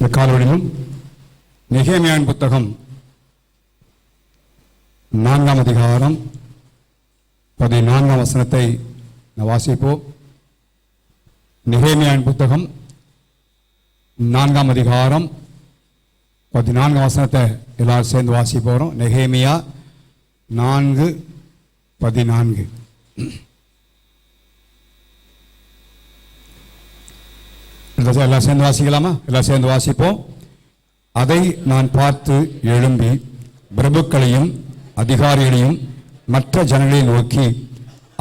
இந்த காலவழியிலும் நெகேமியாவின் புத்தகம் 4ஆம் அதிகாரம் 14ஆம் வசனத்தை வாசிப்போம். நெகேமியாவின் புத்தகம் 4ஆம் அதிகாரம் 14ஆம் வசனத்தை எல்லாரும் சேர்ந்து வாசிக்க போகிறோம். நெகேமியா 4:14. எல்லாம் சேர்ந்து வாசிக்கலாமா? எல்லாம் சேர்ந்து வாசிப்போம். அதை நான் பார்த்து எழும்பி பிரபுக்களையும் அதிகாரிகளையும் மற்ற ஜனங்களை நோக்கி,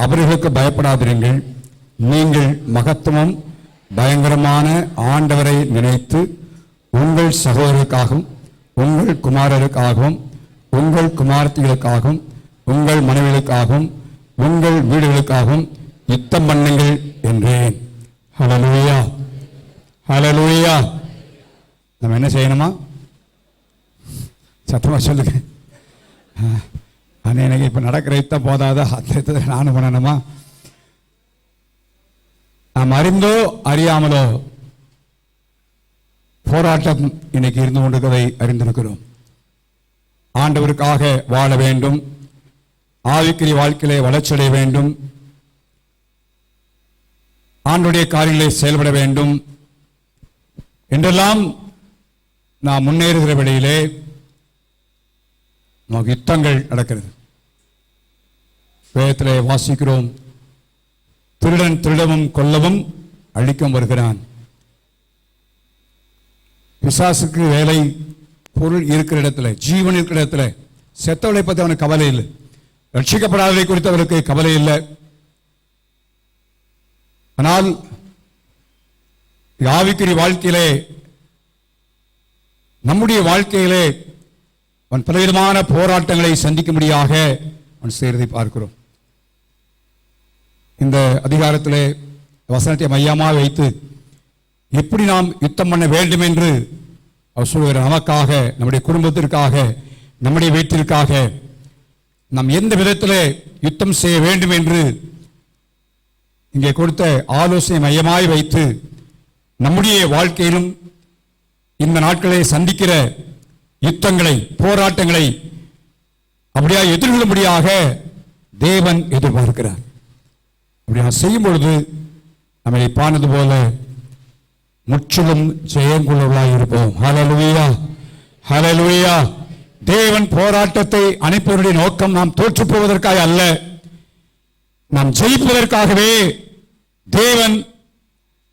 அவர்களுக்கு பயப்படாதிருங்கள். நீங்கள் மகத்துவம் பயங்கரமான ஆண்டவரை நினைத்து உங்கள் சகோதரருக்காகவும் உங்கள் குமாரருக்காகவும் உங்கள் குமாரத்திகளுக்காகவும் உங்கள் மனைவிகளுக்காகவும் உங்கள் வீடுகளுக்காகவும் யுத்தம் பண்ணுங்கள் என்றேன். ஹல்லேலூயா, ஹல்லேலூயா. நம்ம என்ன செய்யணுமா? சத்தமா சொல்லுங்க. ஆனால் எனக்கு இப்போ நடக்கிற யுத்தம் போதாத அந்த நானும் பண்ணணுமா? நாம் அறிந்தோ அறியாமலோ போராட்டம் இன்னைக்கு இருந்து கொண்டிருக்கிறதை அறிந்திருக்கிறோம். ஆண்டவருக்காக வாழ வேண்டும், ஆவிக்குரிய வாழ்க்கையிலே வளர்ச்சியடைய வேண்டும், ஆண்டுடைய காரியங்களை செயல்பட வேண்டும் என்றெல்லாம் நாம் முன்னேறுகிற வழியிலே நமக்கு யுத்தங்கள் நடக்கிறது. வேதத்திலே வாசிக்கிறோம், திருடன் திருடவும் கொல்லவும் அழிக்கவும் வருகிறான். பிசாசுக்கு வேலை பொருள் இருக்கிற இடத்துல, ஜீவன் இருக்கிற இடத்துல செத்தவளை பற்றி அவனுக்கு கவலை இல்லை, ரட்சிக்கப்படாதவரை குறித்து அவருக்கு கவலை இல்லை. ஆனால் ஆவிக்குரிய வாழ்க்கையிலே, நம்முடைய வாழ்க்கையிலே அவன் பலவிதமான போராட்டங்களை சந்திக்கும்படியாக அவன் செய்வதை பார்க்கிறோம். இந்த அதிகாரத்திலே வசனத்தை மையமாக வைத்து எப்படி நாம் யுத்தம் பண்ண வேண்டும் என்று அவர் சொல்கிறார். நமக்காக, நம்முடைய குடும்பத்திற்காக, நம்முடைய வீட்டிற்காக நாம் எந்த விதத்திலே யுத்தம் செய்ய வேண்டும் என்று இங்கே கொடுத்த ஆலோசனை மையமாய் வைத்து நம்முடைய வாழ்க்கையிலும் இந்த நாட்களை சந்திக்கிற யுத்தங்களை, போராட்டங்களை அப்படியா எதிர்கொள்ளும்படியாக தேவன் எதிர்பார்க்கிறார். அப்படியா செய்யும் பொழுது நம்மை பானது போல முற்றிலும் ஜெயங்கொள்ளவர்களாக இருப்போம். ஹல்லேலூயா, ஹல்லேலூயா. தேவன் போராட்டத்தை அனுப்புவதனுடைய நோக்கம் நாம் தோற்று போவதற்காக அல்ல, நாம் ஜெயிப்பதற்காகவே தேவன்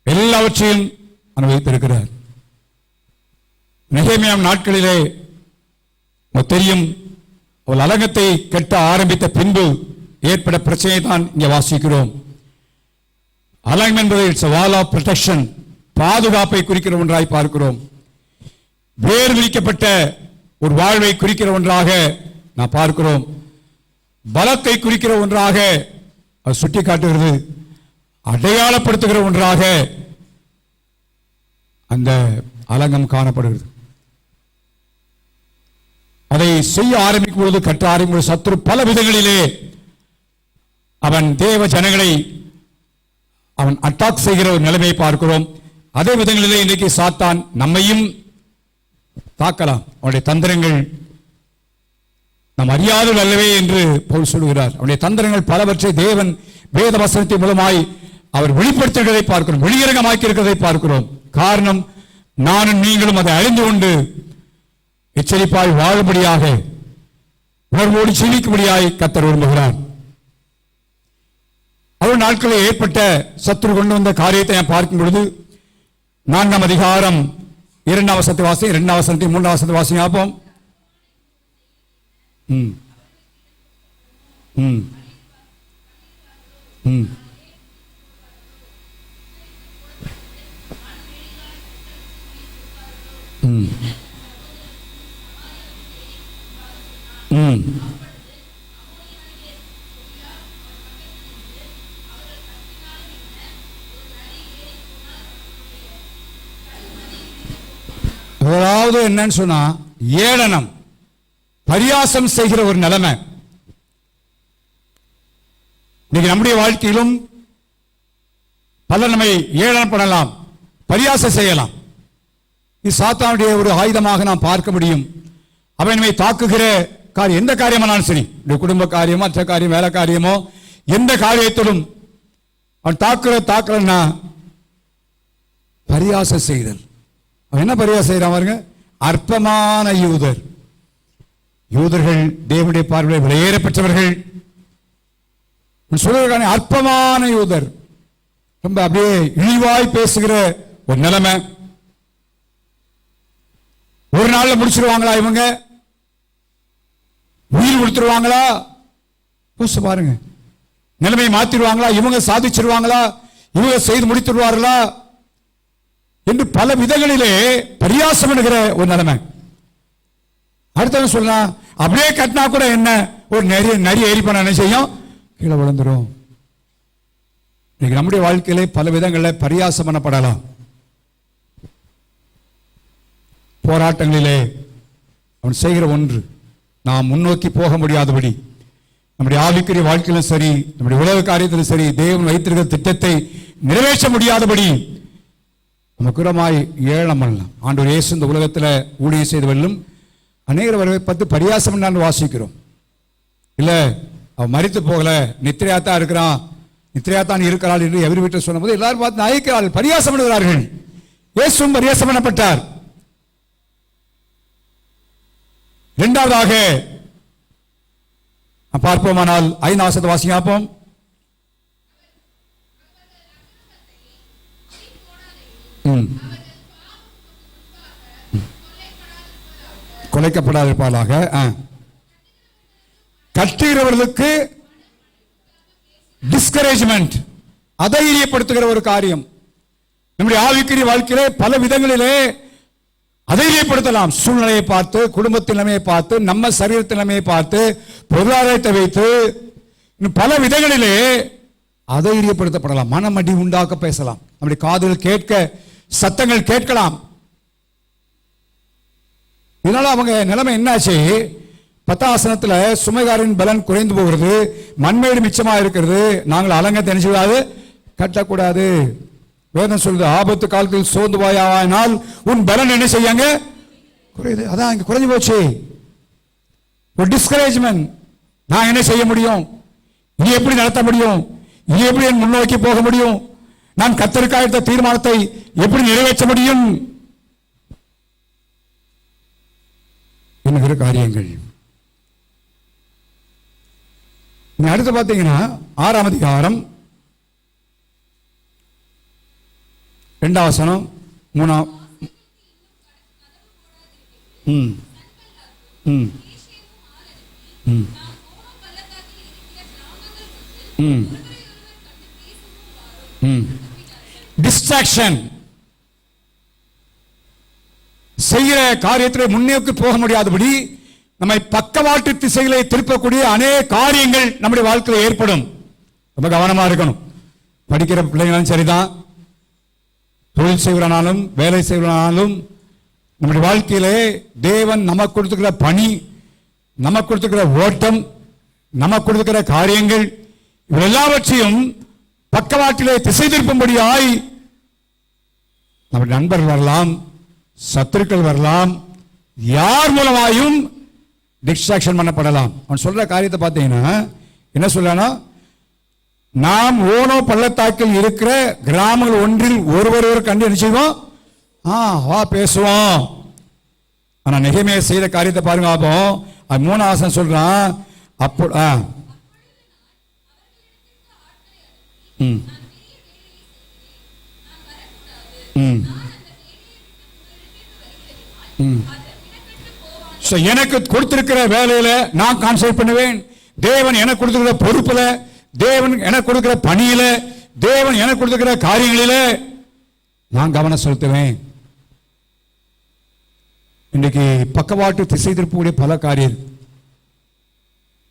எல்லாவற்றையும் அனுபவித்திருக்கிறார். நெகேமியா நாட்களிலே தெரியும், ஒரு அலங்கத்தை கட்ட ஆரம்பித்த பின்பு ஏற்பட பிரச்சனையை தான் இங்கே வாசிக்கிறோம். அலங்கம் என்பது இட்ஸ் வால் ஆஃப் ப்ரொடெக்ஷன், பாதுகாப்பை குறிக்கிற ஒன்றாய் பார்க்கிறோம். வேறு விரிக்கப்பட்ட ஒரு வாழ்வை குறிக்கிற ஒன்றாக நாம் பார்க்கிறோம். பலத்தை குறிக்கிற ஒன்றாக அது சுட்டி காட்டுகிறது, அடையாளப்படுத்துகிற ஒன்றாக அந்த அலங்கம் காணப்படுகிறது. அதை செய்ய ஆரம்பிக்கும் பொழுது, கட்ட ஆரம்பிக்கும் சத்துரு பல விதங்களிலே அவன் தேவ ஜனங்களை அவன் அட்டாக் செய்கிற ஒரு நிலைமையை பார்க்கிறோம். அதே விதங்களிலே இன்றைக்கு சாத்தான் நம்மையும் தாக்கலாம். அவனுடைய தந்திரங்கள் நாம் அறியாதது அல்லவே என்று பவுல் சொல்கிறார். அவனுடைய தந்திரங்கள் பலவற்றை தேவன் வேத வசனத்தின் மூலமாய் அவர் வெளிப்படுத்துகிறதை பார்க்கிறோம், வெளியரங்கமாக்கி இருக்கிறதை பார்க்கிறோம். காரணம், நானும் நீங்களும் அதை அறிந்து கொண்டு எச்சரிப்பாய் வாழும்படியாக, உணர்வோடு ஜீவிக்கும்படியாய் கர்த்தர் விரும்புகிறார். அவர் நாட்களில் ஏற்பட்ட சத்துரு கொண்டு வந்த காரியத்தை நான் பார்க்கும் பொழுது 4ஆம் அதிகாரம் 2ஆம் வசனத்தை வாசி, 2ஆம் வசனத்தை 3ஆம் வசனத்தை வாசி பார்ப்போம். ம் ம் ம் ம் அதாவது என்னன்னு சொன்னா, ஏளனம், பரியாசம் செய்கிற ஒரு நிலைமை. இன்னைக்கு நம்முடைய வாழ்க்கையிலும் பல நம்மை ஏளனம் பண்ணலாம், பரியாசம் செய்யலாம். இது சாத்தானுடைய ஒரு ஆயுதமாக நாம் பார்க்க முடியும். அவன் நம்மை தாக்குகிற காரியம், எந்த காரியமானாலும் சரி, குடும்ப காரியமோ மற்ற காரியம் வேலை காரியமோ எந்த காரியத்திலும் அவன் தாக்குறன்னா பரியாசம் செய்தல். அவன் என்ன பரியாசம் செய்யறான் பாருங்க, அற்பமான யூதர். யூதர்கள் தேவனுடைய பார்வையில் விலையேற பெற்றவர்கள். சொல்லுகிறானே அற்பமான யூதர், ரொம்ப அப்படியே இழிவாய் பேசுகிற ஒரு நிலைமை. ஒரு நாள்ல முடிச்சிருவாங்களா இவங்க? உயிர் கொடுத்துருவாங்களா? பாருங்க, நிலைமையை மாத்திடுவாங்களா? இவங்க சாதிச்சிருவாங்களா? இவங்க செய்து முடித்துடுவார்களா என்று பல விதங்களிலே பரியாசம் என்கிற ஒரு நிலைமை. அடுத்தவன் சொல்லலாம், அப்படியே கட்டினா கூட என்ன, ஒரு நிறைய ஏறி பண்ண என்ன செய்யும், கீழே விழுந்துரும். இன்னைக்கு நம்முடைய வாழ்க்கையிலே பல விதங்களில் பரியாசம் பண்ணப்படலாம். போராட்டங்களிலே அவன் செய்கிற ஒன்று, நாம் முன்னோக்கி போக முடியாதபடி, நம்முடைய ஆவிக்குரிய வாழ்க்கையிலும் சரி, நம்முடைய உலக காரியத்திலும் சரி, தேவன் வைத்திருக்கிற திட்டத்தை நிறைவேற்ற முடியாதபடி நமக்குறமாய் ஏழம் பண்ணலாம். ஆண்டவர் இயேசு இந்த உலகத்தில் ஊழியம் செய்து வெல்லும் அநேகர் வரவை பார்த்து பரியாசம் நான் வாசிக்கிறோம். இல்லை, அவன் மரித்து போகல, நித்திரையாத்தான் இருக்கிறான், நித்திரையாத்தான் இருக்கிறாள் என்று எவர் வீட்டில் சொன்னபோது எல்லாரும் பார்த்து நாய்க்கிறார்கள், பரியாசம் பண்ணுகிறார்கள். இயேசுவும் பரியாசம் பண்ணப்பட்டார். இரண்டாவதாக பார்ப்போமானால் 5 வசனத்தை வாசிங்க பார்ப்போம். கொலைக்கப்படாதிருப்பாளாக. கட்டுகிறவர்களுக்கு டிஸ்கரேஜ்மெண்ட், அதைரியப்படுத்துகிற ஒரு காரியம். நம்முடைய ஆவிக்குரிய வாழ்க்கையிலே பல விதங்களிலே அதைரியப்படுத்தலாம். சூழ்நிலையை பார்த்து, குடும்பத்தின் நிலைமையை பார்த்து, நம்ம சரீரத்தின் நிலைமையை பார்த்து, பொருளாதாரத்தை வைத்து, பல விதங்களிலே அதைரியப்படுத்தப்படலாம். மனமடி உண்டாக்க பேசலாம். நம்முடைய காதுகள் கேட்க சத்தங்கள் கேட்கலாம். இதனால அவங்க நிலைமை என்னாச்சு, 10ஆம் வசனத்துல சுமைகாரின் பலன் குறைந்து போகிறது, மண்மேடு மிச்சமா இருக்கிறது, நாங்கள் அலங்க தெரிஞ்சுக்கூடாது, கட்டக்கூடாது. வேதம் சொல்லுது, ஆபத்து காலத்தில் சோர்ந்து போயானால் உன் பலன் என்ன செய்யாங்க, குறையுது. அதான் இங்க குறைஞ்சு போச்சு. ஒரு டிஸ்கரேஜ்மெண்ட். நான் என்ன செய்ய முடியும், இனி எப்படி நடத்த முடியும், இனி எப்படி முன்னோக்கி போக முடியும், நான் கர்த்தருக்காக எடுத்த தீர்மானத்தை எப்படி நிறைவேற்ற முடியும் என்கிற காரியங்கள். அடுத்து பார்த்தீங்கன்னா 6ஆம் அதிகாரம் 2ஆம் வசனம் 3ஆம். டிஸ்ட்ராக்ஷன், செய்கிற காரியத்தில் முன்னேற்று போக முடியாதபடி நம்மை பக்கவாட்டு திசைகளை திருப்பக்கூடிய அநேக காரியங்கள் நம்முடைய வாழ்க்கையில் ஏற்படும். ரொம்ப கவனமா இருக்கணும். படிக்கிற பிள்ளைங்களும் சரிதான், தொழில் செய்வனாலும் வேலை செய்வனாலும் நம்முடைய வாழ்க்கையிலே தேவன் நமக்கு கொடுத்துக்கிற பணி, நமக்கு கொடுத்துக்கிற ஓட்டம், நமக்கு கொடுத்துக்கிற காரியங்கள் இவெல்லாவற்றையும் பக்கவாட்டிலே திசை திருப்பும்படியாய் நம்முடைய நண்பர்கள் வரலாம், சத்துருக்கள் வரலாம், யார் மூலமாயும் டிஸ்ட்ராக்ஷன் பண்ணப்படலாம். அவன் சொல்ற காரியத்தை பார்த்தீங்கன்னா என்ன சொல்றானா, நாம் ஓனோ பள்ளத்தாக்கில் இருக்கிற கிராமங்கள் ஒன்றில் ஒருவர் கண்டு என்ன செய்வோம், வா பேசுவோம். ஆனா நெகேமியா செய்த காரியத்தை பாருங்க. அப்போ 3ஆம் வசனம் சொல்றான், அப்போ எனக்கு கொடுத்திருக்கிற வேலையில நான் கான்சென்ட்ரேட் பண்ணுவேன். தேவன் எனக்கு கொடுத்திருக்கிற பொறுப்புல, தேவன் எனக்கு கொடுக்கிற பணியில, தேவன் எனக்கு கொடுக்கிற காரியங்களில நான் கவனம் செலுத்துவேன். இன்னைக்கு பக்கவாட்டு திசை திருப்பக்கூடிய பல காரியம்.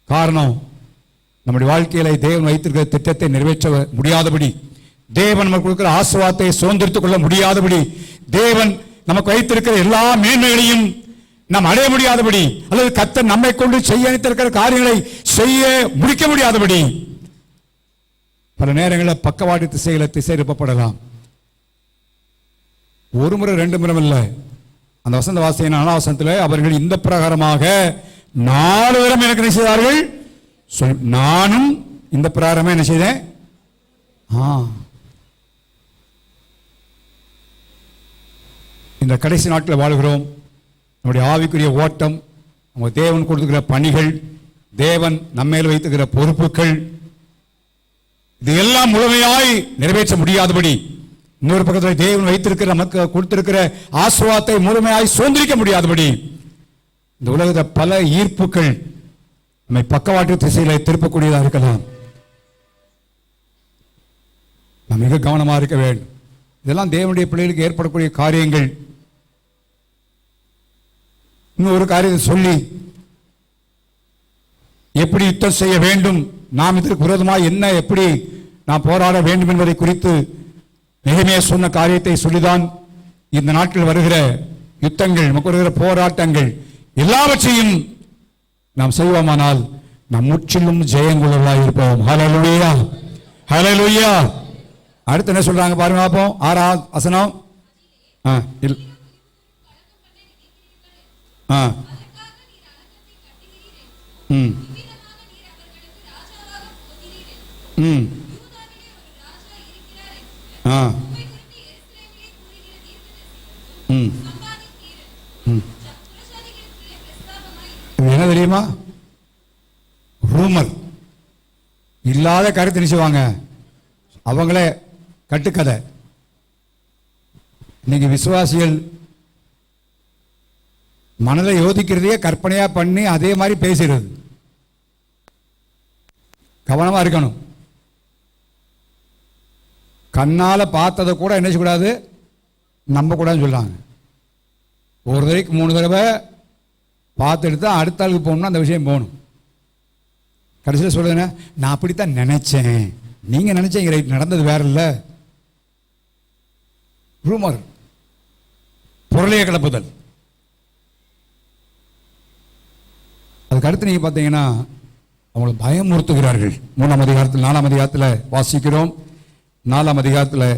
காரணம், நம்முடைய வாழ்க்கையில தேவன் வைத்திருக்கிற திட்டத்தை நிறைவேற்ற முடியாதபடி, தேவன் நமக்கு கொடுக்கிற ஆசீர்வாதத்தை சுதந்திரித்துக் கொள்ள முடியாதபடி, தேவன் நமக்கு வைத்திருக்கிற எல்லா மேன்மைகளையும் நாம் அடைய முடியாதபடி, அல்லது கர்த்தர் நம்மை கொண்டு செய்ய நினைத்திருக்கிற காரியங்களை செய்ய முடிக்க முடியாதபடி பல நேரங்களில் பக்கவாட்டு திசைகளை திசை திருப்பப்படலாம். ஒரு முறை 2 முறை இல்லை, அந்த வசந்த வாசிய 4 வசனத்தில் அவர்கள் இந்த பிரகாரமாக 4 தரம் எனக்கு என்ன செய்தார்கள், நானும் இந்த பிரகாரமே என்ன செய்தேன். இந்த கடைசி நாட்களில் வாழ்கிறோம். நம்முடைய ஆவிக்குரிய ஓட்டம், நம்ம தேவன் கொடுத்துக்கிற பணிகள், தேவன் நம்மேல் வைத்துக்கிற பொறுப்புகள், இது எல்லாம் முழுமையாய் நிறைவேற்ற முடியாதபடி, இன்னொரு பக்கத்தில் தேவன் வைத்திருக்கிற நமக்கு கொடுத்திருக்கிற ஆசீர்வாதத்தை முழுமையாய் சுதந்திரிக்க முடியாதபடி, இந்த உலகத்தை பல ஈர்ப்புகள் நம்மை பக்கவாட்டு திசையில திருப்பக்கூடியதாக இருக்கலாம். நாம் மிக கவனமாக இருக்க வேண்டும். இதெல்லாம் தேவனுடைய பிள்ளைகளுக்கு ஏற்படக்கூடிய காரியங்கள். இன்னொரு காரியத்தை சொல்லி எப்படி யுத்தம் செய்ய வேண்டும், நாம் இதற்கு விரோதமாக என்ன எப்படி நாம் போராட வேண்டும் என்பதை குறித்து நெகேமியா சொன்ன காரியத்தை சொல்லிதான் இந்த நாட்டில் வருகிற யுத்தங்கள், நமக்கு வருகிற போராட்டங்கள் எல்லாவற்றையும் நாம் செய்வோமானால் நாம் முற்றிலும் ஜெயங்குள்ளவர்களாக இருப்போம். ஹல்லேலூயா, ஹல்லேலூயா. அடுத்து என்ன சொல்றாங்க பாருங்க பார்ப்போம். 6ஆம் வசனம். என்ன தெரியுமா? ரூமர், இல்லாத கருத்து நினைச்சுவாங்க, அவங்களே கட்டுக்கதை. இன்னைக்கு விசுவாசிகள் மனதை யோசிக்கிறதையே கற்பனையா பண்ணி அதே மாதிரி பேசுறது. கவனமா இருக்கணும். கண்ணால பார்த்ததை கூட என்ன செய்யக்கூடாது, நம்ப கூடாதுன்னு சொல்றாங்க. ஒரு தடவைக்கு 3 தடவை பார்த்துட்டு தான் அடுத்த ஆளுக்கு போகணும்னா அந்த விஷயம் போகணும். கடைசியில் சொல்லுங்க, நான் அப்படித்தான் நினைச்சேன், நீங்க நினைச்சீங்க, ரைட், நடந்தது வேற இல்ல. ரூமர், பொருளைய கிளப்புதல். அதுக்கு அடுத்து நீங்க பார்த்தீங்கன்னா அவங்களை பயமுறுத்துகிறார்கள். 3ஆம் அதிகாரத்தில் 4ஆம் அதிகாரத்தில் வாசிக்கிறோம். 4ஆம் அதிகாரத்தில்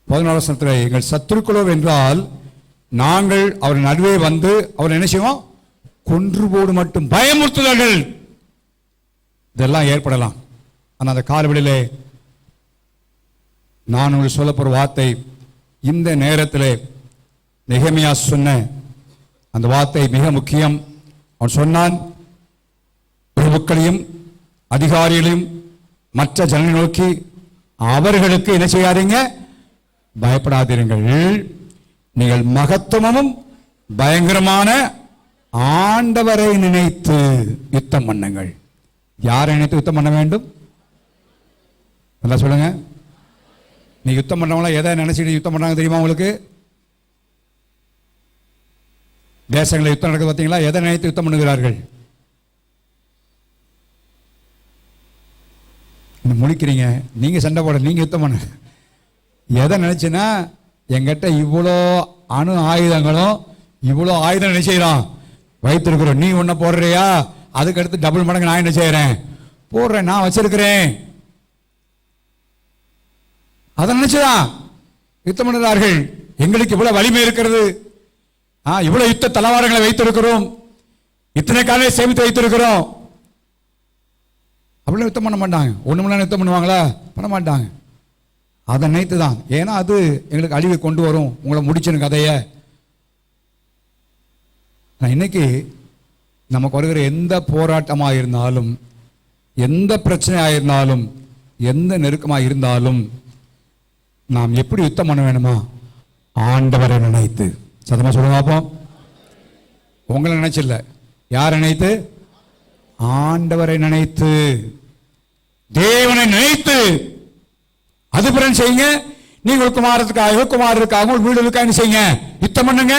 11 வசனத்தில், எங்கள் சத்துருக்களோ என்றால் நாங்கள் அவர் நடுவே வந்து அவர் என்ன செய்வோம், கொன்று போடு மட்டும். பயமுறுத்துதல்கள் இதெல்லாம் ஏற்படலாம். ஆனால் அந்த காலவெளியிலே நான் உங்களுக்கு சொல்ல போற வார்த்தை, இந்த நேரத்தில் நெகேமியா சொன்ன அந்த வார்த்தை மிக முக்கியம். அவன் சொன்னான், பிரபுக்களையும் அதிகாரிகளையும் மற்ற ஜனங்களை நோக்கி அவர்களுக்கு என்ன செய்யாதீங்க, பயப்படாதீர்கள், நீங்கள் மகத்துவமும் பயங்கரமான ஆண்டவரை நினைத்து யுத்தம் பண்ணுங்கள். யாரை நினைத்து யுத்தம் பண்ண வேண்டும்? நல்லா சொல்லுங்க. நீ யுத்தம் பண்றவங்களா எதை நினைச்சிட்டு யுத்தம் பண்றாங்க தெரியுமா உங்களுக்கு? தேசங்களில் யுத்தம் நடக்குது பார்த்தீங்களா? எதை நினைத்து யுத்தம் பண்ணுகிறார்கள்? முழிக்கிறீங்க, நீங்க சண்டை போட, நீங்க யுத்தம் பண்ண. எதை நினைச்சுன்னா, எங்கிட்ட இவ்வளோ அணு ஆயுதங்களும் இவ்வளோ ஆயுதம் என்ன செய்யலாம் வைத்திருக்கிறோம், நீ ஒன்ன போடுறியா, அதுக்கு அடுத்து டபுள் மடங்கு நான் என்ன செய்யறேன், போடுறேன், நான் வச்சிருக்கிறேன். அதை நினைச்சுதான் யுத்தம் பண்ணுகிறார்கள். எங்களுக்கு இவ்வளவு வலிமை இருக்கிறது, இவ்வளவு யுத்த தளவாடங்களை வைத்திருக்கிறோம், இத்தனை காலையை சேமித்து வைத்திருக்கிறோம். அப்படிலாம் யுத்தம் பண்ண மாட்டாங்க. ஒன்று மணி நேரம் யுத்தம் பண்ணுவாங்களா? பண்ண மாட்டாங்க. அதை நினைத்து தான், ஏன்னா அது எங்களுக்கு அழிவை கொண்டு வரும், உங்களை முடிச்சிடும் கதையை. இன்னைக்கு நமக்கு வருகிற எந்த போராட்டமாக இருந்தாலும், எந்த பிரச்சனையாக இருந்தாலும், எந்த நெருக்கமாக இருந்தாலும் நாம் எப்படி யுத்தம் பண்ண வேணுமா? ஆண்டவரை நினைத்து. சத்தமா சொல்லுங்க பார்ப்போம். உங்களை நினைச்சில்ல, யாரை நினைத்து? ஆண்டவரை நினைத்து, தேவனை நினைத்து. அது பிறகு செய்யுங்க. நீங்கள் குமாரத்துக்காக, குமாரருக்காக, உங்கள் வீடுகளுக்காக செய்யுங்க, யுத்தம் பண்ணுங்க.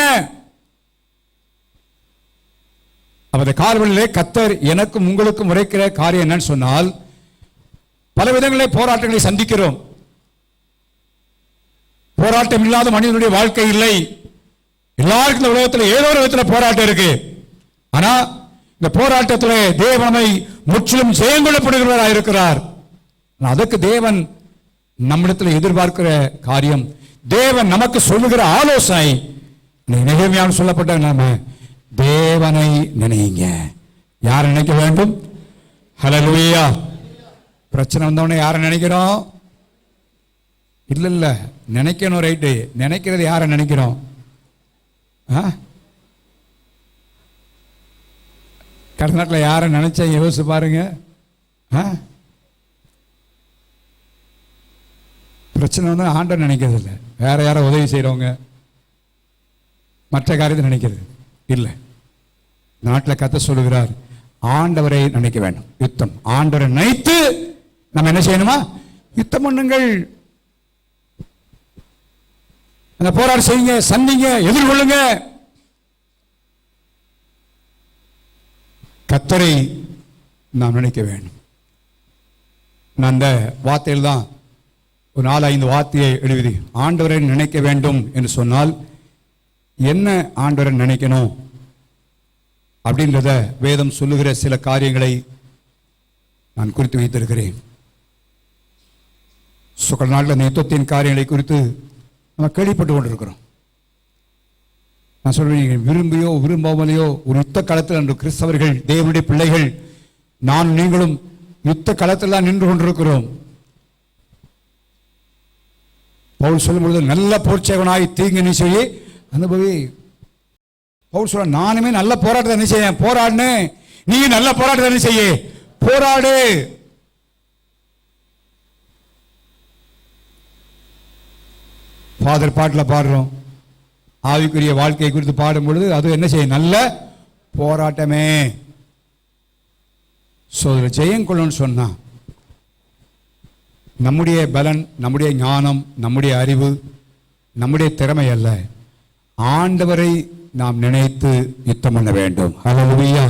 அவருடைய கால்வழியிலே கர்த்தர் எனக்கும் உங்களுக்கும் உரைக்கிற காரியம் என்னன்னு சொன்னால், பல விதங்களிலே போராட்டங்களை சந்திக்கிறோம். போராட்டம் இல்லாத மனிதனுடைய வாழ்க்கை இல்லை. எல்லாருக்கும் இந்த உலகத்தில் ஏதோ ஒரு விதத்தில் போராட்டம் இருக்கு. ஆனா இந்த போராட்டத்திலே தேவனை முற்றிலும் ஜெயங்கொள்ளப்படுகிறவராக இருக்கிறார். அதற்கு தேவன் நம்மிடத்தில் எதிர்பார்க்கிற காரியம், தேவன் நமக்கு சொல்லுகிற ஆலோசனை நெகேமியாவில் சொல்லப்பட்ட நாம தேவனை நினைங்க. யாரை நினைக்க வேண்டும்? ஹல்லேலூயா. பிரச்சனை வந்தவொடனே யாரை நினைக்கிறோம்? இல்ல நினைக்கணும். ரைட்டு, நினைக்கிறது யாரை நினைக்கிறோம்? கர்நாடகில் யாரை நினைச்சா யோசிச்சு பாருங்க. பிரச்சனை வந்து ஆண்டவர் நினைக்கிறது இல்லை, வேற யாரோ உதவி செய்கிறவங்க மற்ற காரியத்தை நினைக்கிறது இல்லை. நாட்டில் கத்த சொல்லுகிறார், ஆண்டவரை நினைக்க வேண்டும். யுத்தம், ஆண்டவரை நினைத்து நம்ம என்ன செய்யணுமா? யுத்தம் பண்ணுங்கள். அந்த போராட செய்யுங்க, சந்திங்க, எதிர்கொள்ளுங்க. கர்த்தரை நாம் நினைக்க வேண்டும். நான் அந்த வார்த்தையில் தான் ஒரு 4-5 வார்த்தையை எழுதி, ஆண்டவரை நினைக்க வேண்டும் என்று சொன்னால் என்ன ஆண்டவரை நினைக்கணும் அப்படின்றத வேதம் சொல்லுகிற சில காரியங்களை நான் குறித்து வைத்திருக்கிறேன். சுக நாட்டில் அந்த யுத்தத்தின் காரியங்களை குறித்து நம்ம கேள்விப்பட்டு கொண்டிருக்கிறோம். நான் சொல்றேன், விரும்பியோ விரும்பாமலையோ ஒரு யுத்த களத்தில் அன்று கிறிஸ்தவர்கள், தேவனுடைய பிள்ளைகள், நான் நீங்களும் யுத்த களத்தில் தான் நின்று கொண்டிருக்கிறோம். பவுல் சொல்லும் பொழுது, நல்ல போர்ச்சேவனாய் தீங்கு நீ செய்ய அனுபவி. பவுல் சொல்ல, நானுமே நல்ல போராட்டத்தை என்ன செய்ய போராடுன்னு, நீ நல்ல போராட்டத்தை என்ன செய்ய போராடு. ஃபாதர் பாட்டில் பாடுறோம், ஆவிக்குரிய வாழ்க்கையை குறித்து பாடும் பொழுது அது என்ன செய்ய, நல்ல போராட்டமே. ஜெயம் கொள்ளணும்னு சொன்னா நம்முடைய பலன், நம்முடைய ஞானம், நம்முடைய அறிவு, நம்முடைய திறமை அல்ல, ஆண்டவரை நாம் நினைத்து யுத்தம் பண்ண வேண்டும். ஹல்லேலூயா.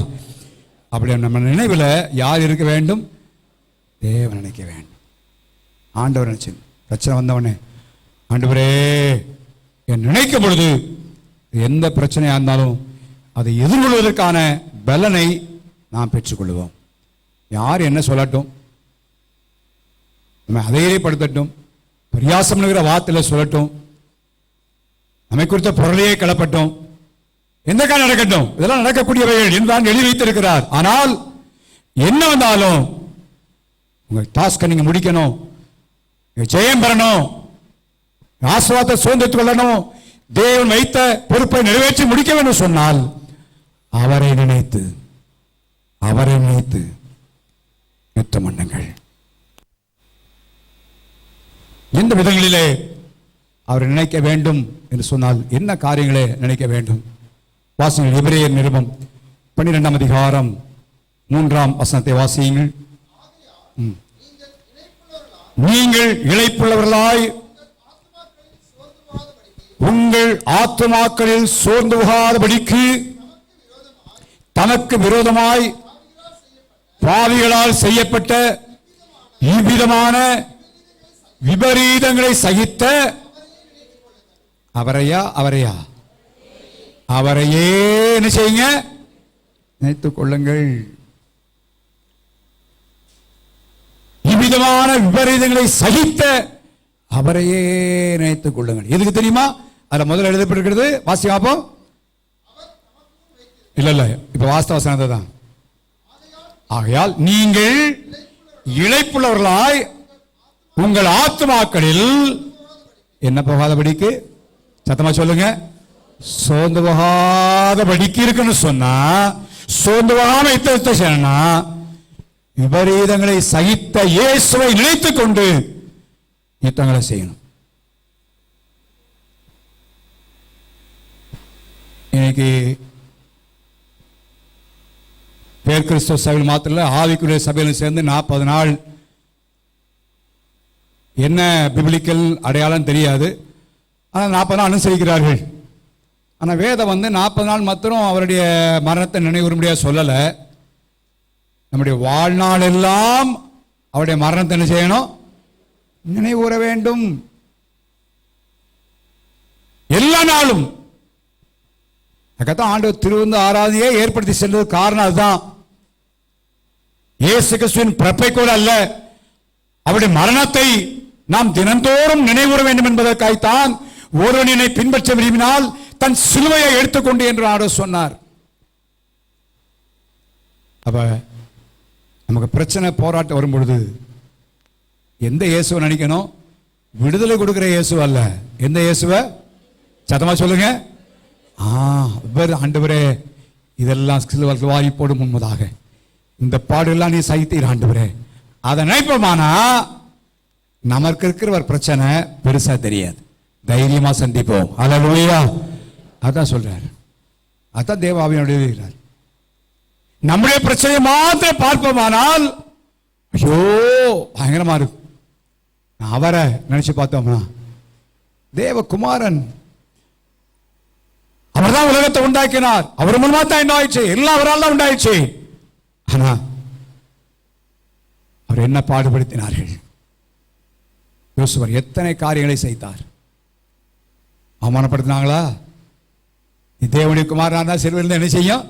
அப்படி நம்ம நினைவில் யார் இருக்க வேண்டும்? தேவன் நினைக்க வேண்டும். ஆண்டவர் நினைச்சு பிரச்சனை வந்தவனே, ஆண்டவரே என் நினைக்கும் பொழுது எந்த பிரச்சனையாக இருந்தாலும் அதை எதிர்கொள்வதற்கான பலனை நாம் பெற்றுக்கொள்வோம். யார் என்ன சொல்லட்டும், நம்ம அதையப்படுத்தட்டும், பரியாசம் என்கிற வார்த்தையில் சொல்லட்டும், நம்மை குறித்த பொருளையே கிளப்பட்டும், எந்த காலம் நடக்கட்டும், இதெல்லாம் நடக்கக்கூடியவைகள் என்றுதான் எழுதி வைத்திருக்கிறார். ஆனால் என்ன வந்தாலும் உங்க டாஸ்கை நீங்க முடிக்கணும், ஜெயம் பெறணும், ஆசீர்வாதத்தை சுதந்திரத்துக் கொள்ளணும், தேவன் வைத்த பொறுப்பை நிறைவேற்றி முடிக்க வேண்டும் சொன்னால் அவரை நினைத்து யுத்தம் பண்ணுங்கள். எந்த விதங்களிலே அவரை நினைக்க வேண்டும் என்று சொன்னால் என்ன காரியங்களை நினைக்க வேண்டும்? வாசியுங்கள், எபிரேயர் நிருபம் 12ஆம் அதிகாரம் 3ஆம் வசனத்தை வாசியுங்கள். நீங்கள் இளைப்புள்ளவர்களாய் உங்கள் ஆத்துமாக்களில் சோர்ந்து போகாதபடிக்கு தனக்கு விரோதமாய் பாவிகளால் செய்யப்பட்ட இவ்விதமான விபரீதங்களை சகித்த அவரையே என்ன செய்யுங்க, நினைத்துக் கொள்ளுங்கள். இவ்விதமான விபரீதங்களை சகித்த அவரையே நினைத்துக் கொள்ளுங்கள். எதுக்கு தெரியுமா? அதுல முதல்ல எழுதப்பட்டிருக்கிறது, வாசி பார்ப்போம். இல்ல இப்ப வாஸ்தவ வசனத்தை தான். ஆகையால் நீங்கள் இளைப்புள்ளவர்களாய் உங்கள் ஆத்துமாக்களில் என்ன போகாதபடிக்கு, சத்தமா சொல்லுங்க, சோர்ந்து போகாதபடிக்கு இருக்குன்னு சொன்னா, சோர்ந்து போகாம யுத்தத்தை விபரீதங்களை சகித்த இயேசுவை நினைத்துக் கொண்டு யுத்தங்களை செய்யணும். இன்னைக்கு பேர் கிறிஸ்தவ சபையில் மாத்திரம் ஆவிக்குரிய சபையில் சேர்ந்து 40 நாள் என்ன பிபிலிக்கல் அடையாளம் தெரியாது, ஆனால் 40 நாள் அனுசரிக்கிறார்கள். ஆனால் வேதம் 40 நாள் மாத்திரம் அவருடைய மரணத்தை நினைவுறும்படியாக சொல்லலை. நம்முடைய வாழ்நாள் எல்லாம் அவருடைய மரணத்தை என்ன செய்யணும், நினைவுற வேண்டும். எல்லா நாளும் அதுதான் ஆண்டவர் திருவிருந்து ஆராதனையை ஏற்படுத்தி செல்வது காரணம் அதுதான். இயேசு கிறிஸ்துவின் பிறப்பை கூட அல்ல, அவருடைய மரணத்தை நாம் தினந்தோறும் நினைவுற வேண்டும் என்பதற்காகத்தான் ஒருவன் என்னை பின்பற்ற விரும்பினால் தன் சிலுவையை எடுத்துக்கொண்டு என்று ஆண்டவர் சொன்னார். அப்ப நமக்கு பிரச்சனை போராட்டம் வரும் பொழுது எந்த இயேசுவை நினைக்கணும்? விடுதலை கொடுக்கிற இயேசு அல்ல. எந்த இயேசுவை? சத்தமா சொல்லுங்க. ஆண்டவரே, இதெல்லாம் சிலுவையில் போடும் முன்பதாக இந்த பாடெல்லாம் நீ சகித்தீர் ஆண்டவரே, அதை நினைப்போமானா நமக்கு இருக்கிற ஒரு பிரச்சனை பெருசா தெரியாது, தைரியமா சந்திப்போம். அல்லேலூயா. அதான் சொல்றாரு, அதான் தேவாவியனுடைய எழுதுகிறார். நம்முடைய பிரச்சனையை மாத்திரம் பார்ப்போமானால் ஐயோ பயங்கரமா இருக்கும். அவரை நினைச்சு பார்த்தோம்னா தேவகுமாரன், அவர்தான் உலகத்தை உண்டாக்கினார், அவர் மூலமா தான் உண்டாயிடுச்சு, எல்லாம் அவரால் தான் உண்டாயிடுச்சு. ஆனா அவர் என்ன பாடுபடுத்தினார்கள்? யோசுவர் எத்தனை காரியங்களை செய்தார். அவமானப்படுத்தினாங்களா? நீ தேவனுடைய குமாரனா தான் சிறுவர்கள் என்ன செய்யும்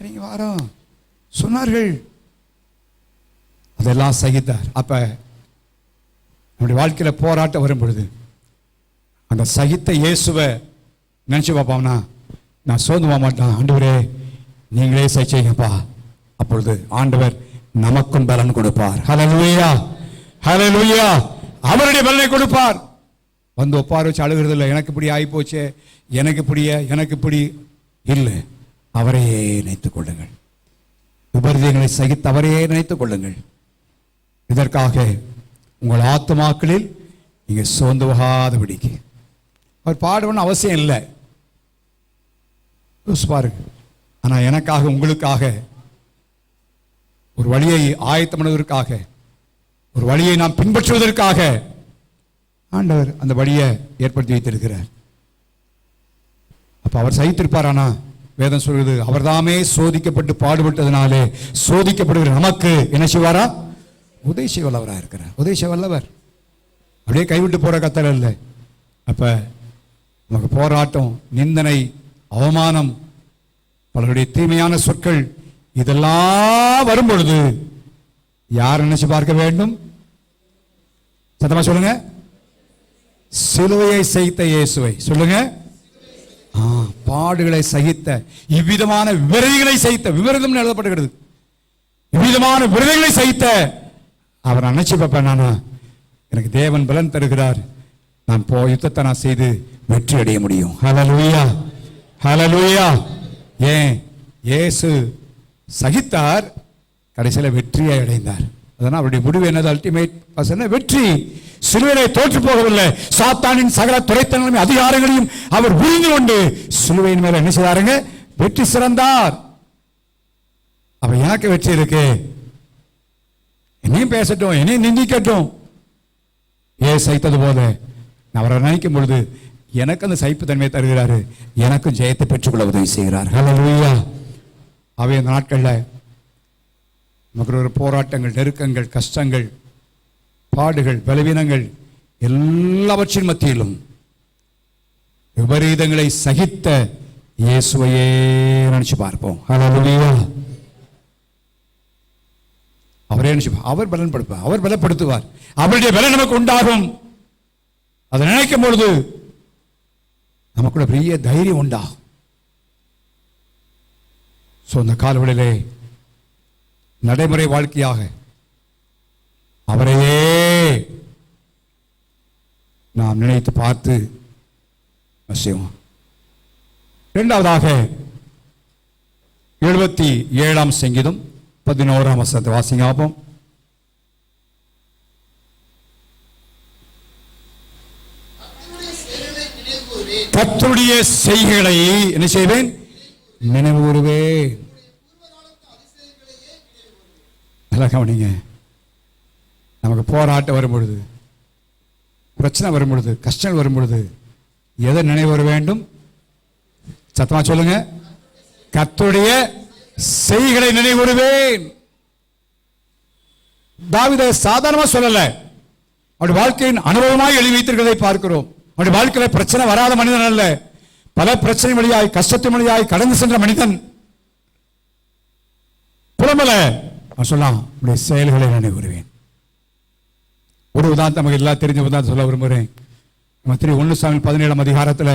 நீங்க வாரம் சொன்னார்கள், அதெல்லாம் சகித்தார். அப்ப நம்முடைய வாழ்க்கையில போராட்டம் வரும் பொழுது அந்த சகித்த இயேசுவை நினைச்சு பார்ப்போம்னா நான் சோர்ந்து போக மாட்டேன். ஆண்டவரே நீங்களே செய்யுங்கப்பா. அப்பொழுது ஆண்டவர் நமக்கும் பலன் கொடுப்பார். ஹல்லேலூயா, ஹல்லேலூயா. அவருடைய பலனை கொடுப்பார். வந்து ஒப்பார வச்சு அழுகிறது இல்லை, எனக்கு இப்படி ஆகி போச்சு, எனக்கு இப்படி இல்லை. அவரையே நினைத்துக் கொள்ளுங்கள். விபரீதங்களை சகித்து அவரையே நினைத்துக் கொள்ளுங்கள். இதற்காக உங்கள் ஆத்துமாக்களில் நீங்க சோர்ந்து போகாதபடிக்கு அவர் பாடுவன்னு அவசியம் இல்லை பாருங்க. ஆனா எனக்காக உங்களுக்காக ஒரு வழியை ஆயத்தம் பண்ணுவதற்காக, ஒரு வழியை நாம் பின்பற்றுவதற்காக ஆண்டவர் அந்த வழியை ஏற்படுத்தி வைத்திருக்கிறார். அப்ப அவர் சகித்திருப்பார். ஆனா வேதம் சொல்கிறது, அவர் தாமே சோதிக்கப்பட்டு பாடுபட்டதுனாலே சோதிக்கப்படுகிற நமக்கு என்ன செய்வாரா? உதவி செய்ய வல்லவராக இருக்கிறார். உதவி செய்ய வல்லவர். அப்படியே கைவிட்டு போற கத்தர் இல்லை. அப்ப நமக்கு போராட்டம், நிந்தனை, அவமானம், பலருடைய தீமையான சொற்கள் இதெல்லாம் வரும் பொழுது யார் நினைச்சு பார்க்க வேண்டும்? சத்தமா சொல்லுங்க. சிலுவையை சகித்த இயேசுவை சொல்லுங்க. பாடுகளை சகித்த, இவ்விதமான விரோதிகளை சகித்த, விபரீதம் எழுதப்படுகிறது, இவ்விதமான விரோதிகளை சகித்த அவர் நினைச்சு பார்ப்பேன். நானா எனக்கு தேவன் பலன் தருகிறார், நான் யுத்தத்தை நான் செய்து வெற்றி அடைய முடியும். ஹல்லேலூயா, ஹல்லேலூயா. ஏன் இயேசு சகித்தார், கடைசியில் வெற்றியை அடைந்தார். அதனால் அவருடைய முடிவு என்னது? அல்டிமேட் வெற்றி. சிலுவையை தோற்று போகவில்லை. சாத்தானின் சகல துரைத்தனங்களையும் அதிகாரங்களையும் அவர் புரிந்து கொண்டு சிலுவையின் மேல என்ன செய்தாருங்க? வெற்றி சிறந்தார். அப்ப எனக்கு வெற்றி இருக்கு. என்னையும் பேசட்டும், என்னையும் நிந்திக்கட்டும். சைத்தது போல அவரை நினைக்கும் பொழுது எனக்கு அந்த சகிப்பு தன்மையை தருகிறாரு, எனக்கும் ஜெயத்தை பெற்றுக்கொள்ள உதவி செய்கிறார். ஹல்லேலூயா. அவை இந்த நாட்களில் நமக்கு ஒரு போராட்டங்கள், நெருக்கங்கள், கஷ்டங்கள், பாடுகள், பலவீனங்கள் எல்லாவற்றின் மத்தியிலும் விபரீதங்களை சகித்த இயேசுவையே நினைச்சு பார்ப்போம். ஹல்லேலூயா. அவரே நினைச்சு, அவர் பலன்படுத்துவார், அவர் பலப்படுத்துவார், அவருடைய பலன் நமக்கு உண்டாகும். அதை நினைக்கும் பொழுது நமக்குள்ள பெரிய தைரியம் உண்டாகும். அந்த காலவெளியிலே நடைமுறை வாழ்க்கையாக அவரையே நாம் நினைத்து பார்த்து செய்வோம். இரண்டாவதாக 77ஆம் சங்கீதம் 11ஆம் வசனத்தை வாசிங்க. கர்த்தருடைய செய்கைகளை என்ன செய்வேன்? நினைவு கூறுவேன். நல்லா கவனிங்க. நமக்கு போராட்டம் வரும் பொழுது, பிரச்சனை வரும் பொழுது, கஷ்டம் வரும் பொழுது எதை நினைவு வர வேண்டும்? சத்தமா சொல்லுங்க. கர்த்தருடைய செய்கைகளை நினைவு கூறுவேன். தாவீது சாதாரணமா சொல்லல, அவருடைய வாழ்க்கையின் அனுபவமாய் எழுதி வைத்திருக்கிறதை பார்க்கிறோம். அவருடைய வாழ்க்கையில பிரச்சனை வராத மனிதன் அல்ல, பல பிரச்சனை வழியாய், கஷ்டத்தின் வழியாய் கடந்து சென்ற மனிதன். புலம்பல சொல்லலாம், உடைய செயல்களை நினைவு கூறுவேன். ஒரு உதாரணம் நமக்கு எல்லாம் தெரிஞ்ச உதாரணம் சொல்ல விரும்புகிறேன். நம்ம 1 சாமுவேல் 17ஆம் அதிகாரத்தில்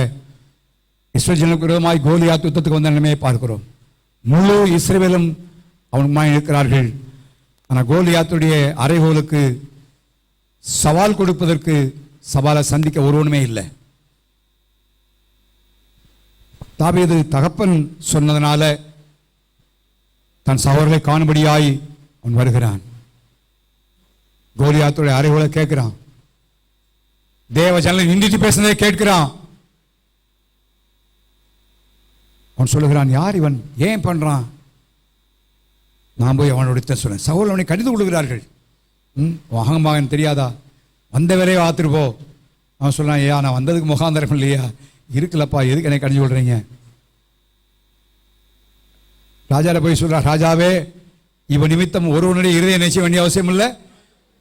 இஸ்ரவேல் ஜனங்களுக்கு விரோதமாய் கோலியாத் யுத்தத்துக்கு வந்த நிலைமையை பார்க்கிறோம். முழு இஸ்ரவேலும் அவனுமாய் இருக்கிறார்கள். ஆனால் கோலியாத்துடைய அறைகோலுக்கு சவால் கொடுப்பதற்கு சவாலை சந்திக்க ஒருவனுமே இல்லை. தாவீது தகப்பன் சொன்னதனால தன் சகோதரரை காணும்படியாய் அவன் வருகிறான். கோலியாத்துடைய அறைகோலை கேட்கிறான். தேவ ஜனங்களை நின்றுட்டு பேசுனதை கேட்கிறான். அவன் சொல்லுகிறான், யார் இவன், ஏன் பண்றான்? நான் போய் அவனோட சொன்னேன். சகோதரர் அவனை கடிந்து கொள்கிறார்கள். அகமாகன்னு தெரியாதா, வந்த வேலையை ஆத்துருப்போ. அவன் சொல்றான், ஐயா நான் வந்ததுக்கு முகாந்தரம் இல்லையா, இருக்குல்லப்பா, எதுக்கு என்னை கடிஞ்சு விடுறீங்க? ராஜாவை போய் சொல்றான், ராஜாவே இவன் நிமித்தம் ஒருவனுடைய இருதயம் நினைச்ச வேண்டிய அவசியம் இல்லை,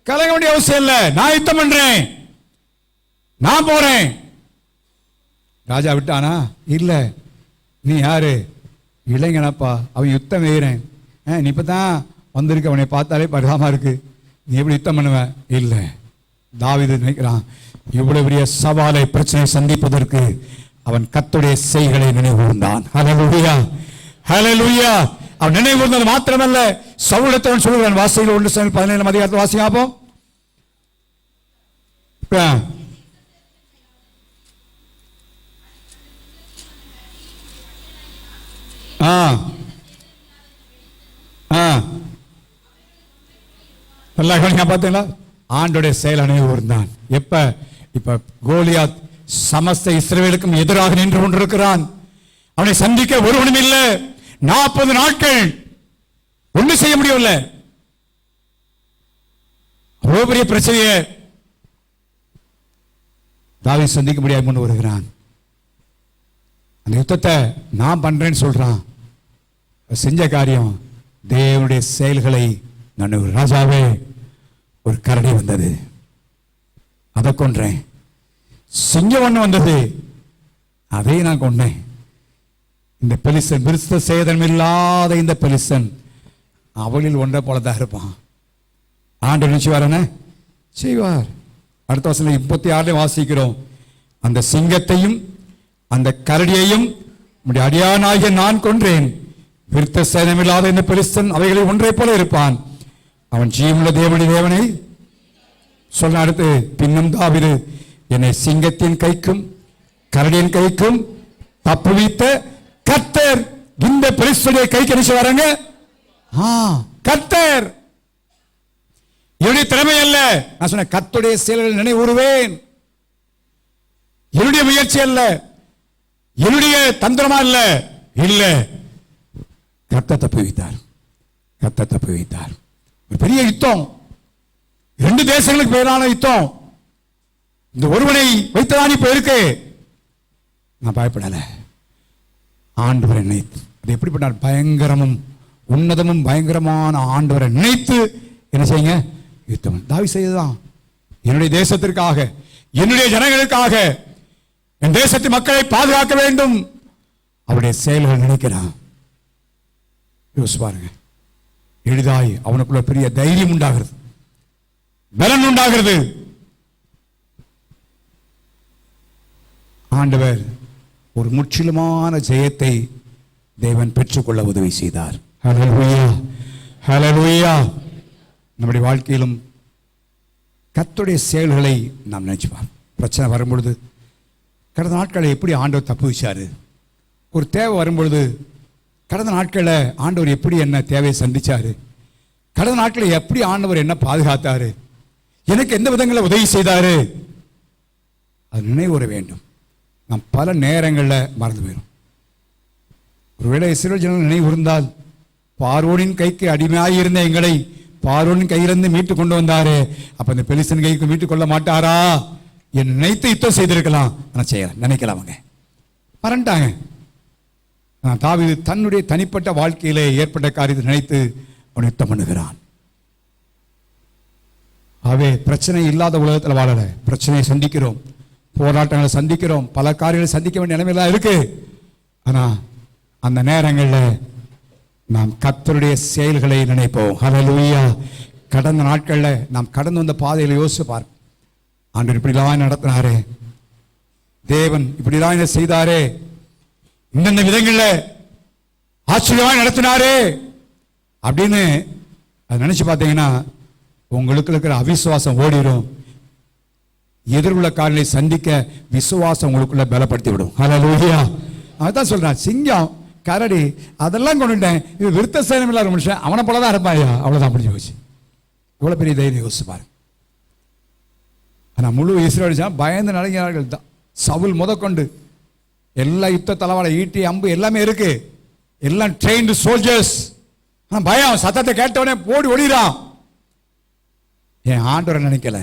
கலங்க வேண்டிய அவசியம் இல்லை, நான் யுத்தம் பண்றேன், நான் போறேன். ராஜா விட்டானா? இல்ல, நீ யாரு? இளைஞனப்பா, அவன் யுத்தம் செய்கிறேன். நீ இப்பதான் வந்திருக்க, அவனை பார்த்தாலே பரிதாபமா இருக்கு, நீ எப்படி யுத்தம் பண்ணுவ? இல்லை. தாவீது நினைக்கிறான், இவ்வளவு பெரிய சவாலை பிரச்சனை சந்திப்பதற்கு அவன் கர்த்தருடைய செய்களை நினைவு கூர்ந்தான். ஹல்லேலூயா, ஹல்லேலூயா. அவன் நினைவு கூர்ந்தது மாத்திரமல்ல, சவுலத்தவன் சொல்லுகிறான், வாசிகள் 1 சாமுவேல் 17 அதிகாரத்தை வாசிப்போம். பார்த்தீங்களா, ஆண்டோடைய செயல் நினைவு கூர்ந்தான். எப்ப? இப்ப கோலியாத் சமஸ்த இஸ்ரவேலுக்கும் எதிராக நின்று கொண்டிருக்கிறான். அவனை சந்திக்க ஒருவனும் இல்லை. 40 நாட்கள் ஒன்றும் செய்ய முடியவில்லை. அவ்வளவு பெரிய பிரச்சனையை தாவீது சந்திக்க முடியாது கொண்டு வருகிறான். அந்த யுத்தத்தை நான் பண்றேன்னு சொல்றான். செஞ்ச காரியம் தேவனுடைய செயல்களை நான். ராஜாவே, ஒரு கரடி வந்தது, அதை கொன்றேன். சிங்கம் ஒண்ணு வந்தது, அதை நான் கொண்டேன். இந்த பெலிசன், விருத்த சேதனம் இல்லாத இந்த பெலிசன் அவளில் ஒன்றை போலதான் இருப்பான். ஆண்டு நினைச்சுவாரன செய்வார். அடுத்த வசனம் 36 வாசிக்கிறோம், அந்த சிங்கத்தையும் அந்த கரடியையும் உம்முடைய அடியானாகிய நான் கொன்றேன். விருத்த சேதனமில்லாத இந்த பெலிஸ்தன் அவைகளை ஒன்றை போல இருப்பான். அவன் ஜீவனுள்ள தேவனுடைய தேவனை சொல்ல. அடுத்து, பின்னும் தாவீது என்னை சிங்கத்தின் கைக்கும் கரடியின் கைக்கும் தப்புவித்த கர்த்தர் இந்த பெலிஸ்தனுடைய கைக்கு என்ன வராங்க? கர்த்தர். என்னுடைய திறமை அல்ல, நான் சொன்ன கர்த்தருடைய செயல்கள் நினைவுறுவேன். என்னுடைய முயற்சி அல்ல, என்னுடைய தந்திரமா இல்ல, இல்ல, கர்த்தர் தப்பி வைத்தார். கர்த்தர் தப்பி வைத்தார். ஒரு பெரிய யுத்தம், 2 தேசங்களுக்கு பேரான யுத்தம். இந்த ஒருவனை வைத்ததான் இப்ப இருக்கு. நான் பயப்படல. ஆண்டவரை நினைத்து, அது எப்படிப்பட்ட பயங்கரமும் உன்னதமும் பயங்கரமான ஆண்டவரை நினைத்து என்ன செய்யுங்க? யுத்தம். தாவீது செய்ததான். என்னுடைய தேசத்திற்காக, என்னுடைய ஜனங்களுக்காக, என் தேசத்து மக்களை பாதுகாக்க வேண்டும். அவருடைய செயல்கள் நினைக்கிறான். யோசிச்சு பாருங்க. எளிதாய் அவனுக்குள்ள பெரிய தைரியம் உண்டாகிறது, பலன் உண்டாகிறது. ஆண்டவர் ஒரு முற்றிலுமான ஜெயத்தை தேவன் பெற்றுக்கொள்ள உதவி செய்தார். ஹல்லேலூயா, ஹல்லேலூயா. நம்முடைய வாழ்க்கையிலும் கர்த்தருடைய செயல்களை நாம் நினைச்சுப்பார். பிரச்சனை வரும்பொழுது கடந்த நாட்களை எப்படி ஆண்டவர் தப்பு வச்சாரு, ஒரு தேவை வரும்பொழுது கடந்த நாட்களில் ஆண்டவர் எப்படி என்ன தேவையை சந்திச்சாரு, கடந்த நாட்களில் எப்படி ஆண்டவர் என்ன பாதுகாத்தாரு, எனக்கு எந்த விதங்களில் உதவி செய்தாரு, அது நினைவுற வேண்டும். நாம் பல நேரங்களில் மறந்து போயிடும். ஒருவேளை இஸ்ரவேல் ஜனங்கள் நினைவு இருந்தால், பார்வோனின் கைக்கு அடிமையாயிருந்த எங்களை பார்வோனின் கையிலிருந்து மீட்டு கொண்டு வந்தாரு, அப்ப இந்த பெலிஸ்தன் கைக்கு மீட்டுக் கொள்ள மாட்டாரா என் நினைத்து யுத்தம் செய்திருக்கலாம். ஆனால் செய்யலாம் நினைக்கலாம், அவங்க மறந்துட்டாங்க. தாவீது தன்னுடைய தனிப்பட்ட வாழ்க்கையிலே ஏற்பட்ட காரியத்தை நினைத்து அவன் யுத்தம் பண்ணுகிறான். ஆகவே பிரச்சனை இல்லாத உலகத்தில் வாழல. பிரச்சனையை சந்திக்கிறோம், போராட்டங்களை சந்திக்கிறோம், பல காரியங்களை சந்திக்க வேண்டிய நிலைமையெல்லாம் இருக்கு. ஆனா அந்த நேரங்களில் நாம் கர்த்தருடைய செயல்களை நினைப்போம். ஹல்லேலூயா. கடந்த நாட்களில் நாம் கடந்து வந்த பாதையில் யோசிச்சு பார். ஆண்டவர் இப்படிலாம் நடத்தினாரே, தேவன் இப்படிலாம் இதை செய்தாரே, இந்தந்த விதங்களில் ஆச்சரியமாக நடத்தினாரு அப்படின்னு அதை நினைச்சு பார்த்தீங்கன்னா உங்களுக்கு இருக்கிற அவிசுவாசம் ஓடிடும். எதிர்வுள்ள காரங்களை சந்திக்க விசுவாசம் உங்களுக்குள்ள பலப்படுத்தி விடும். ஹல்லேலூயா. அதான் சொல்றான், சிங்கம் கரடி அதெல்லாம் கொண்டுட்டேன், இது விருத்த சேனம் இல்லாத மனுஷன் அவனை போலதான் இருப்பாயா, அவ்வளவுதான் முடிஞ்சு போச்சு. இவ்வளவு பெரிய தைரியம் யோசிச்சு பாருங்க. ஆனா முழு இஸ்ரவேல் பயந்து நடுங்கினார்கள் தான். சவுல் முதற்கொண்டு எல்லா யுத்த தளவாட ஈட்டி அம்பு எல்லாமே இருக்கு, எல்லாம் ட்ரெயின்டு சோல்ஜர்ஸ். பயம், சத்தத்தை கேட்டவனே போடி ஓடிறான். என் ஆண்டவரை நினைக்கல.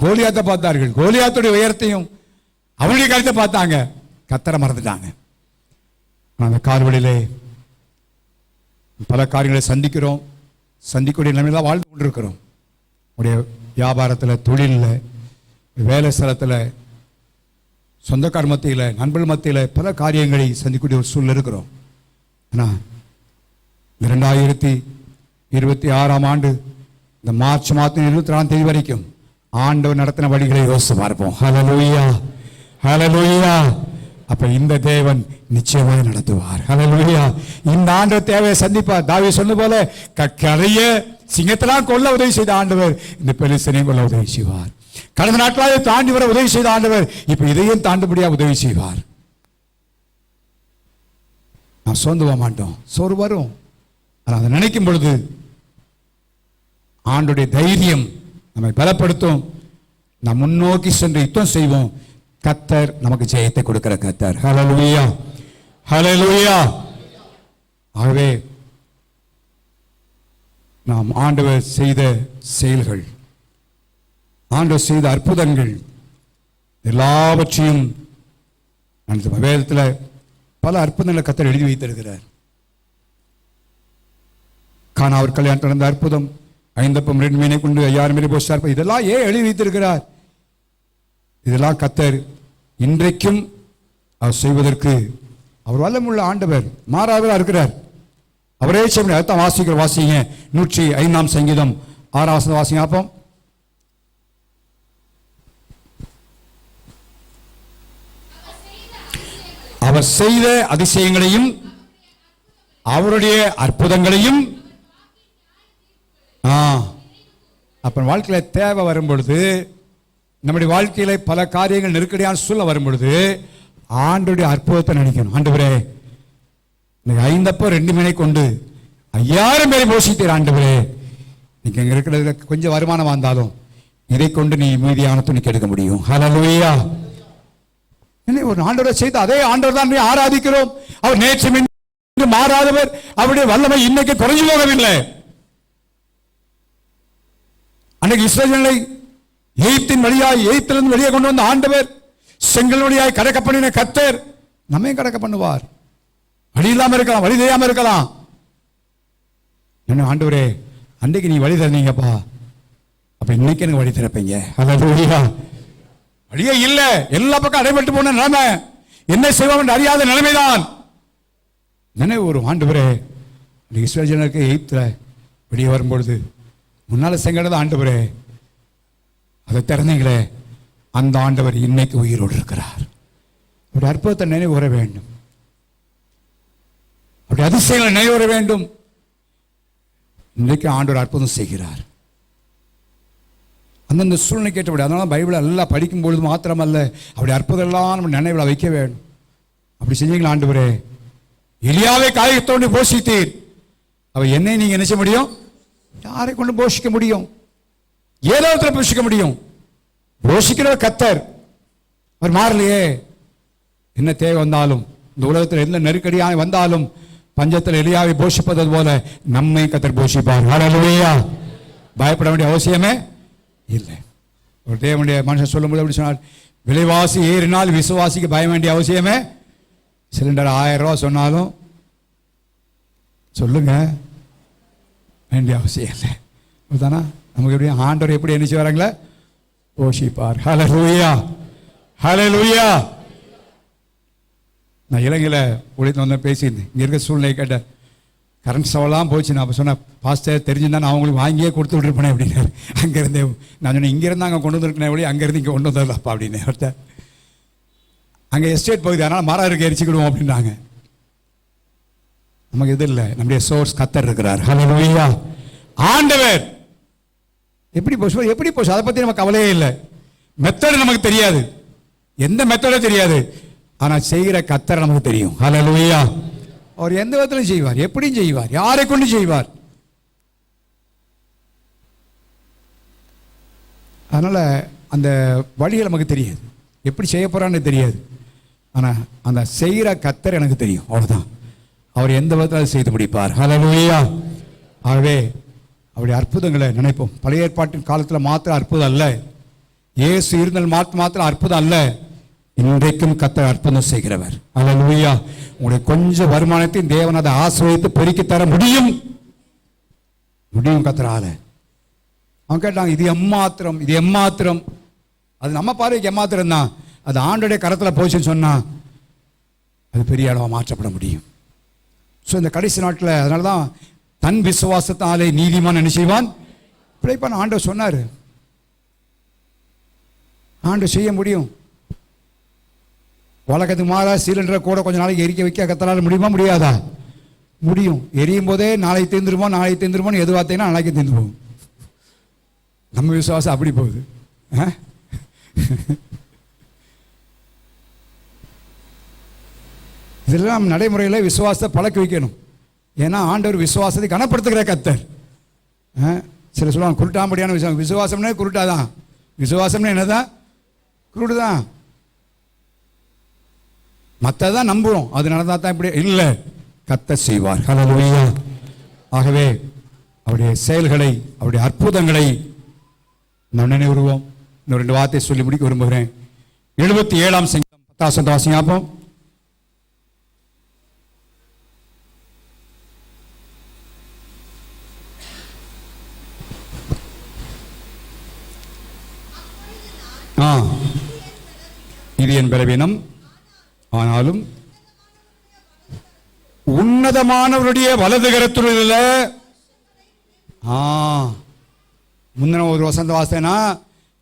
கோலியாத்தை பார்த்தார்கள், கோலியாத்துடைய உயரத்தையும் அவனுடைய கருத்தை பார்த்தாங்க, கத்தரை மறந்துட்டாங்க. அந்த கால்வழியிலே பல காரியங்களை சந்திக்கிறோம், சந்திக்கக்கூடிய நிலைமையில வாழ்ந்து கொண்டிருக்கிறோம். உடைய வியாபாரத்தில், தொழிலில், வேலை ஸ்தலத்தில், சொந்தக்கார மத்தியில், நண்பர்கள் மத்தியில் பல காரியங்களை சந்திக்கக்கூடிய ஒரு சூழ்நிலை இருக்கிறோம். ஆனால் 2026ஆம் ஆண்டு இந்த மார்ச் மாதம் 24ஆம் தேதி வரைக்கும் ஆண்டவர் நடத்தின வழிகளை யோசித்து பார்ப்போம். ஹல்லேலூயா, ஹல்லேலூயா. அப்ப இந்த தேவன் நிச்சயமாக நடத்துவார். ஹல்லேலூயா. இந்த ஆண்டவர் தேவையை சந்திப்பார். தாவீது சொன்ன போல கரைய சிங்கத்தெல்லாம் கொல்ல உதவி செய்த ஆண்டவர் இந்த பெலிஸ்தனையும் கொல்ல உதவி செய்வார். கடந்த நாட்களாக தாண்டி வர உதவி செய்த ஆண்டவர் இப்ப இதையும் தாண்டுபடியா உதவி செய்வார். நாம் சோர்ந்து போக மாட்டோம், சோறு வரும். ஆனால் அதை நினைக்கும் பொழுது ஆண்டுடைய தைரியம் நம்மை பலப்படுத்தும். நாம் முன்னோக்கி சென்று யுத்தம் செய்வோம். கர்த்தர் நமக்கு ஜெயத்தை கொடுக்கிற கர்த்தர். ஹல்லேலூயா, ஹல்லேலூயா. ஆகவே நாம் ஆண்டவர் செய்த செயல்கள், ஆண்டவர் செய்த அற்புதங்கள் எல்லாவற்றையும் வேதத்தில் பல அற்புதங்களை கர்த்தர் எழுதி வைத்திருக்கிறார். கானாவர் கல்யாணத்தில் நடந்த அற்புதம், 5 அப்பம் 2 மீனை கொண்டு 5000 பேரை போஷித்தார், இதெல்லாம் ஏன் எழுதி வைத்திருக்கிறார்? இதெல்லாம் கர்த்தர் இன்றைக்கும் அவர் செய்வதற்கு அவர் வல்லமுள்ள ஆண்டவர், மாறாதவராக இருக்கிறார். அவரே செய்ய அர்த்தம் வாசிங்க 105ஆம் சங்கீதம் 6ஆம் வசனம் வாசிங்க. அப்போ அவர் செய்த அதிசயங்களையும் அவருடைய அற்புதங்களையும் அப்ப வாழ்க்கையில தேவை வரும் பொழுது, நம்முடைய வாழ்க்கையில பல காரியங்கள் நெருக்கடியான சூழ்நிலை வரும் பொழுது ஆண்டவருடைய அற்புதத்தை நினைக்கணும். ஆண்டவரே 5 அப்பம் 2 மீனை கொண்டு 5000 பேரை போஷித்தீர். ஆண்டவரே நீங்க எங்க இருக்கிறதுல கொஞ்சம் வருமானம் வந்தாலும் இதை கொண்டு நீ மீதியான துணிக்கு எடுக்க முடியும். ஹல்லேலூயா. ஒரு ஆண்டவரை செய்த அதே ஆண்டவர் தான் ஆராதிக்கிறோம். அவர் நேற்று மாறாதவர், அவருடைய வல்லமை இன்னைக்கு குறைஞ்சு போகவில்லை. அன்னைக்கு இஸ்ரவேலை எகிப்தின் வழியாய், எகிப்திலிருந்து வெளியே கொண்டு வந்த ஆண்டவர், செங்கல் வழியாய் கடக்க பண்ணின கர்த்தர் நம்மையும் கடக்க பண்ணுவார். வழி இல்லாம இருக்கலாம், வழி தெரியாம இருக்கலாம். என்ன ஆண்டவரே அன்றைக்கு நீ வழி தரீங்கப்பா, அப்ப இன்னைக்கு எனக்கு வழி திறப்பீங்க. ஹல்லேலூயா. வழியே இல்ல, எல்லா பக்கம் அடைபட்டு போன நிலைமை, என்ன செய்வோம் என்று அறியாத நிலைமைதான். நினைவு ஒரு ஆண்டவரே இஸ்ரவேல் ஜனங்களுக்கு எகிப்துல வெளியே வரும்பொழுது முன்னால செங்கடத ஆண்டவரே அதை திறந்தீங்களே, அந்த ஆண்டவர் இன்னைக்கு உயிரோடு இருக்கிறார். ஒரு அற்புதத்தை நினைவு வர வேண்டும், அப்படி அதிசயங்களை நினைவு வர வேண்டும். இன்றைக்கு ஆண்டவர் அற்புதம் செய்கிறார். அந்தந்த சூழ்நிலை கேட்டபடி, அதனால பைபிளை எல்லாம் படிக்கும் பொழுது மாத்திரமல்ல, அப்படி அற்புதம் எல்லாம் நம்ம நினைவில் வைக்க வேண்டும். அப்படி செஞ்சீங்களா ஆண்டவரே? எலியாவை காயத்தோடு போஷித்தீர், அவ என்னை நீங்க என்ன செய்ய முடியும்? யாரை கொண்டு போஷிக்க முடியும்? ஏதோ போஷிக்க முடியும். போஷிக்கிறவர் கர்த்தர், அவர் மாறலையே. என்ன தேவை வந்தாலும், இந்த உலகத்தில் எந்த நெருக்கடியாக வந்தாலும், பஞ்சத்தில் எலியாவை போஷிப்பது போல நம்மை கர்த்தர் போஷிப்பார். ஹல்லேலூயா. பயப்பட வேண்டிய அவசியமே இல்லை. ஒரு தேவனுடைய மனுஷன் சொல்லும்போது எப்படி சொன்னார்? விலைவாசி ஏறினால் விசுவாசிக்கு பயம் வேண்டிய அவசியமே. சிலிண்டர் 1000 ரூபா சொன்னாலும் சொல்லுங்க, வேண்டிய அவசியம் இல்லை. தானா நமக்கு எப்படி ஆண்டவர் எப்படி என்ன செய்வாங்களே போஷிப்பார். ஹல்லேலூயா, ஹல்லேலூயா. நான் இலங்கையில் உழைத்து வந்த பேசியிருந்தேன். இங்கே இருக்க சூழ்நிலை கேட்டேன். கரண்ட் ஸ்டவ்லாம் போச்சு. நான் அப்போ சொன்னேன், பாஸ்டர் தெரிஞ்சுருந்தா நான் அவங்களுக்கு வாங்கியே கொடுத்து விட்டுருப்பேன் அப்படின்னாரு. அங்கேருந்தே நான் சொன்னேன், இங்கேருந்து அங்கே கொண்டு வந்துருக்கேன் எப்படி, அங்கேருந்து இங்கே கொண்டு வந்துடலாப்பா அப்படின்னு. அங்கே எஸ்டேட் பகுதி, அதனால் மரம் இருக்கு எரிச்சுக்கிடுவோம் அப்படின்றாங்க. நமக்கு இது இல்லை, நம்முடைய சோர்ஸ் கர்த்தர் இருக்கிறார். ஹல்லேலூயா. ஆண்டவர் எப்படி போச்சு அதை பற்றி நமக்கு கவலையே இல்லை. மெத்தட் நமக்கு தெரியாது, எந்த மெத்தடும் தெரியாது, ஆனால் செய்கிற கர்த்தர் நமக்கு தெரியும். ஹல்லேலூயா. அவர் எந்த விதத்திலும் செய்வார், எப்படியும் செய்வார், யாரை கொண்டு செய்வார். அதனால் அந்த வழிகள் நமக்கு தெரியாது, எப்படி செய்ய போகிறான்னு தெரியாது, ஆனால் அந்த செய்கிற கர்த்தர் எனக்கு தெரியும், அவ்வளோதான். அவர் எந்த விதத்தில் செய்து முடிப்பார். ஹல்லேலூயா. ஆகவே அவருடைய அற்புதங்களை நினைப்போம். பழைய ஏற்பாட்டின் காலத்தில் மாத்திரம் அற்புதம் அல்ல, இயேசு இருந்தல் மாத்திரம் அற்புதம் அல்ல, இன்றைக்கும் கர்த்தர் அற்புதம் செய்கிறவர். ஹல்லேலூயா. உங்களுடைய கொஞ்சம் வருமானத்தையும் தேவன் அதை ஆசீர்வதித்து பெருக்கி தர முடியும் கர்த்தரால. அவன் கேட்டாங்க, இது எம்மாத்திரம், அது நம்ம பார்வைக்கு எம்மாத்திரம் தான், அது ஆண்டோடைய கரத்தில் போச்சுன்னு சொன்னா அது பெரிய அளவாக மாற்றப்பட முடியும். ஸோ இந்த கடைசி நாட்டில் அதனால தான் தன் விசுவாசத்தாலே நீதிமான் என்ன செய்வான், பிழைப்பான். ஆண்டவர் சொன்னார், ஆண்டவர் செய்ய முடியும். வழக்கத்துக்கு மாறா சிலிண்டரை கூட கொஞ்சம் நாளைக்கு எரிக்க வைக்க கத்தலால் முடியுமா, முடியாதா? முடியும். எரியும் போதே நாளை தீர்ந்துருமோன்னு எது பார்த்தீங்கன்னா நாளைக்கு தீர்ந்து போகும். நம்ம விசுவாசம் அப்படி போகுது. இதெல்லாம் நடைமுறையில் விசுவாசத்தை பழக்க வைக்கணும். ஏன்னா ஆண்டவர் விசுவாசத்தை கனப்படுத்துகிற கர்த்தர். சில சொல்லுவாங்க குருட்டாம்படியான விசுவாசம்னே குருட்டாதான், விசுவாசம்னு என்னதான், குருடு தான். மற்றதான் நம்புகிறோம், அது நடந்தால் தான் இப்படி இல்லை, கர்த்தர் செய்வார். ஹல்லேலூயா. ஆகவே அவருடைய செயல்களை, அவருடைய அற்புதங்களை நாம் நினைவுறுவோம். இன்னும் 2 வார்த்தை சொல்லி முடிக்க விரும்புகிறேன். 77ஆம் சங்கீதம் 10 வாசிங்க. இது என் பலவீனம், ஆனாலும் உன்னதமானவருடைய வலது கரத்தில் உள்ள முந்தின ஒரு வசந்த வாசனா,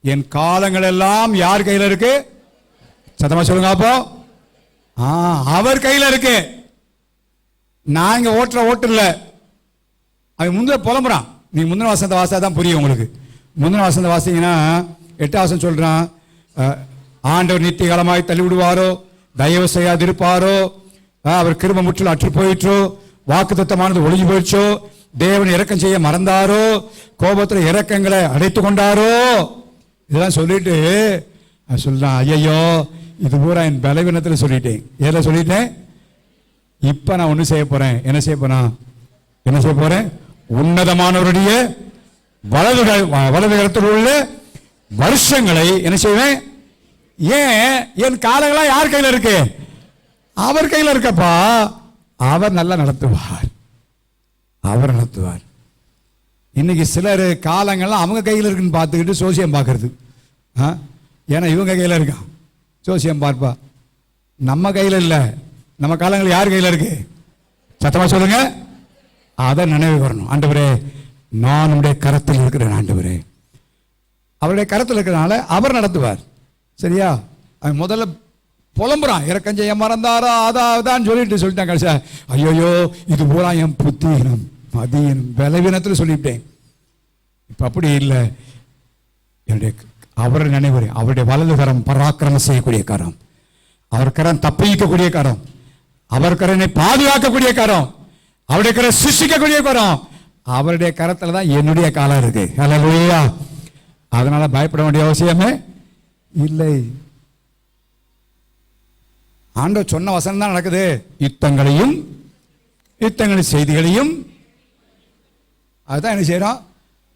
என் காலங்கள் எல்லாம் யார் கையில் இருக்கு? சத்தமா சொல்லுங்க. அப்போ அவர் கையில் இருக்கு. நான் இங்க ஓட்டு இல்லை. அவன் முந்தின புலம்புறான். நீங்க முந்தின வசந்த வாசா தான் புரியும் உங்களுக்கு. முந்தின வசந்த வாசிங்கன்னா 8 வசனம் சொல்றான், ஆண்டவர் நித்திய காலமாய் தள்ளி விடுவாரோ, தயவு செய்யாதிருப்பாரோ, அவர் கிருபை முற்றிலும் அற்று போயிற்றோ, வாக்குத்தத்தமானது ஒளிஞ்சு போயிடுச்சோ, தேவன் இரக்கம் செய்ய மறந்தாரோ, கோபத்தில் இரக்கங்களை அடைத்து கொண்டாரோ, இதெல்லாம் சொல்லிட்டு சொல்றான், ஐயோ இது பூரா என் பலவீனத்தில் சொல்லிட்டேன். ஏதோ சொல்லிட்டேன். இப்ப நான் ஒண்ணு செய்ய போறேன். என்ன செய்ய போறேன்? உன்னதமானவருடைய வலது கரத்தில் உள்ள வருஷங்களை என்ன செய்வேன்? ஏன் என் காலங்களா யார் கையில் இருக்கு? அவர் கையில் இருக்கப்பா. அவர் நல்லா நடத்துவார், அவர் நடத்துவார். இன்னைக்கு சிலர் காலங்கள்லாம் அவங்க கையில் இருக்குன்னு பார்த்துக்கிட்டு சோசியம் பார்க்கறது. ஏன்னா இவங்க கையில் இருக்கான், சோசியம் பார்ப்பா. நம்ம கையில் இல்லை, நம்ம காலங்கள் யார் கையில் இருக்கு? சத்தமா சொல்லுங்க. அதை நினைவு வரணும். ஆண்டவரே, நான் உடைய கரத்தில் இருக்கிறேன். ஆண்டவரே, அவருடைய கரத்தில் இருக்கிறனால அவர் நடத்துவார். சரியா? அவன் முதல்ல புலம்புறான், இறக்கம் செய்ய மறந்தாரா, அதான் சொல்லிட்டான். கடைசியா ஐயோ இது பூரா என் புத்தீனம், மதியனம், பலவீனத்தில் சொல்லிவிட்டேன். இப்ப அப்படி இல்லை. என்னுடைய அவரை நினைவு, அவருடைய வலது கரம் பராக்கிரமம் செய்யக்கூடிய கரம், அவர் கரம் தப்பிக்கக்கூடிய கரம், அவர் கரனை பாதுகாக்கக்கூடிய கரம், அவருடைய கரம் சிருஷ்டிக்கக்கூடிய கரம், அவருடைய கரத்துல தான் என்னுடைய காலம் இருக்கு. ஹல்லேலூயா. அதனால பயப்பட வேண்டிய அவசியமே இல்லை. ஆண்டவர் சொன்ன வசனம் தான் நடக்குது. யுத்தங்களையும் யுத்தங்களின் செய்திகளையும் அதுதான் என்ன செய்யறோம்.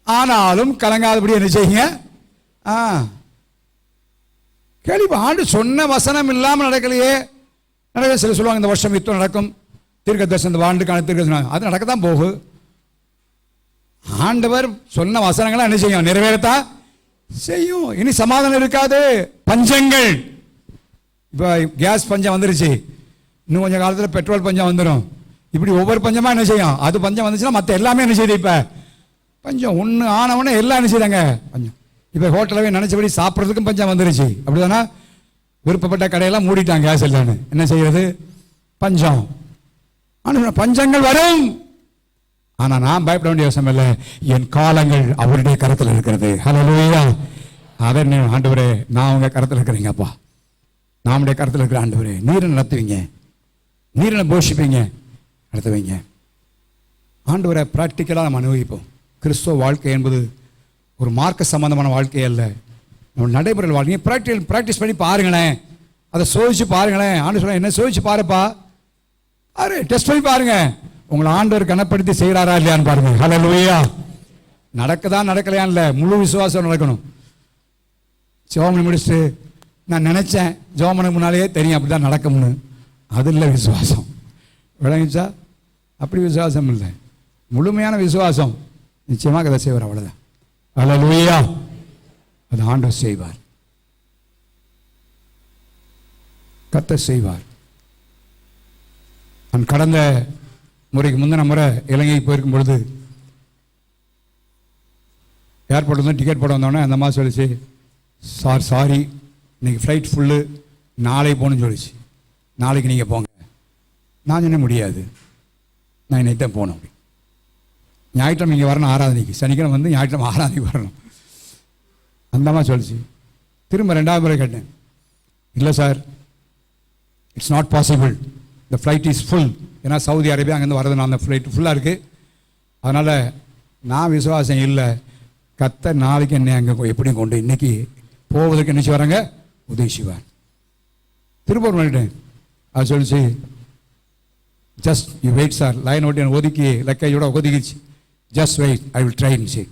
ஆனாலும் கலங்காதபடி என்ன செய்யுங்க. கேள்வி, ஆண்டு சொன்ன வசனம் இல்லாமல் நடக்கலையே. நடக்க சில சொல்லுவாங்க, இந்த வருஷம் யுத்தம் நடக்கும், தீர்க்க தரிசனம், இந்த ஆண்டுக்கான தீர்க்க தரிசனம், அது நடக்கத்தான் போகு. ஆண்டவர் சொன்ன வசனங்களை என்ன செய்யும்? நிறைவேறத்தான் செய்யும். இனி சமாதானம் இருக்காது. பஞ்சங்கள், இப்போ கேஸ் பஞ்சம் வந்துருச்சு, இன்னும் கொஞ்சம் காலத்தில் பெட்ரோல் பஞ்சம் வந்துடும். இப்படி ஒவ்வொரு பஞ்சமா என்ன செய்யும்? அது பஞ்சம் வந்துச்சுன்னா மற்ற எல்லாமே என்ன செய்யுது? இப்போ பஞ்சம் ஒன்று ஆனவொன்னே எல்லாம் என்ன செய்தாங்க? பஞ்சம். இப்போ ஹோட்டலவே நினைச்சபடி சாப்பிட்றதுக்கும் பஞ்சம் வந்துருச்சு. அப்படிதானா? விருப்பப்பட்ட கடையெல்லாம் மூடிட்டாங்க, கேஸ் இல்லைன்னு. என்ன செய்யறது? பஞ்சம். ஆனால் பஞ்சங்கள் வரும், ஆனா நான் பயப்பட வேண்டிய அவசியம் இல்லை. என் காலங்கள் அவருடைய கருத்தில் இருக்கிறது. ஹல்லேலூயா. அதை ஆண்டவரே, நான் உங்க கருத்தில் இருக்கிறீங்கப்பா, நம்முடைய கருத்தில் இருக்கிற ஆண்டவரே, நீரை நடத்துவீங்க, நீரை போஷிப்பீங்க, நடத்துவீங்க. ஆண்டவரை பிராக்டிக்கலாக நம்ம அனுபவிப்போம். கிறிஸ்துவ வாழ்க்கை என்பது ஒரு மார்க்க சம்பந்தமான வாழ்க்கை அல்ல, நம்ம நடைமுறை வாழ்க்கை. ப்ராக்டிஸ் பண்ணி பாருங்களேன், அதை சோதிச்சு பாருங்களேன். ஆண்டு சொல்ல, என்ன சோதிச்சு பாருப்பா, பாரு, டெஸ்ட் பண்ணி பாருங்க, உங்களை ஆண்டவர் கனப்படுத்தி செய்கிறாரா இல்லையான்னு பாருங்க. ஹல்லேலூயா. நடக்குதா நடக்கலையான்னு இல்லை, முழு விசுவாசம் நடக்கணும். ஜெபம் முடிச்சுட்டு நான் நினைச்சேன், ஜெபம் முன்னாலேயே தெரியும் அப்படிதான் நடக்கும்னு, அது இல்லை விசுவாசம். விளங்கிச்சா? அப்படி விசுவாசம் இல்லை, முழுமையான விசுவாசம். நிச்சயமாக அதை செய்வார், அவ்வளவுதான். ஹல்லேலூயா. அது ஆண்டவர் செய்வார், கர்த்தர் செய்வார். நான் கடந்த முறைக்கு முந்தின முறை இலங்கைக்கு போயிருக்கும் பொழுது ஏர்போர்ட் வந்து டிக்கெட் போட வந்தோடனே அந்த மாதிரி சொல்லிச்சு, சாரி இன்னைக்கு ஃப்ளைட் ஃபுல்லு, நாளை போகணும்னு சொல்லிச்சு. நாளைக்கு நீங்கள் போங்க. நான் சொன்ன முடியாது, நான் இன்னைக்கு தான் போகணும். அப்படி ஞாயிற்றுக்கிழமை இங்கே வரணும் ஆராதனைக்கு, சனிக்கிழமை வந்து ஞாயிற்றுக்கிழமை ஆராதனைக்கு வரணும். அந்த மாதிரி சொல்லிச்சு. திரும்ப 2வது முறை கேட்டேன், இல்லை sir, it's not possible, the flight is full. ஏன்னா சவுதி அரேபியா அங்கேருந்து வரதுனால அந்த ஃப்ளைட் ஃபுல்லாக இருக்குது. அதனால் நான் விசுவாசம் இல்லை, கர்த்தர் நாளைக்கு என்ன அங்கே எப்படியும் கொண்டு இன்னைக்கு போவதற்கு நினச்சி வராங்க, உதவி செய்வார். திருப்பூர் பண்ணிட்டேன். அது சொல்லிச்சு, just you wait sir. Line ஓட்டி ஒதுக்கி லக்கையோட ஒதுக்கிச்சு. ஜஸ்ட் வெயிட், ஐ வில் ட்ரைன்னு.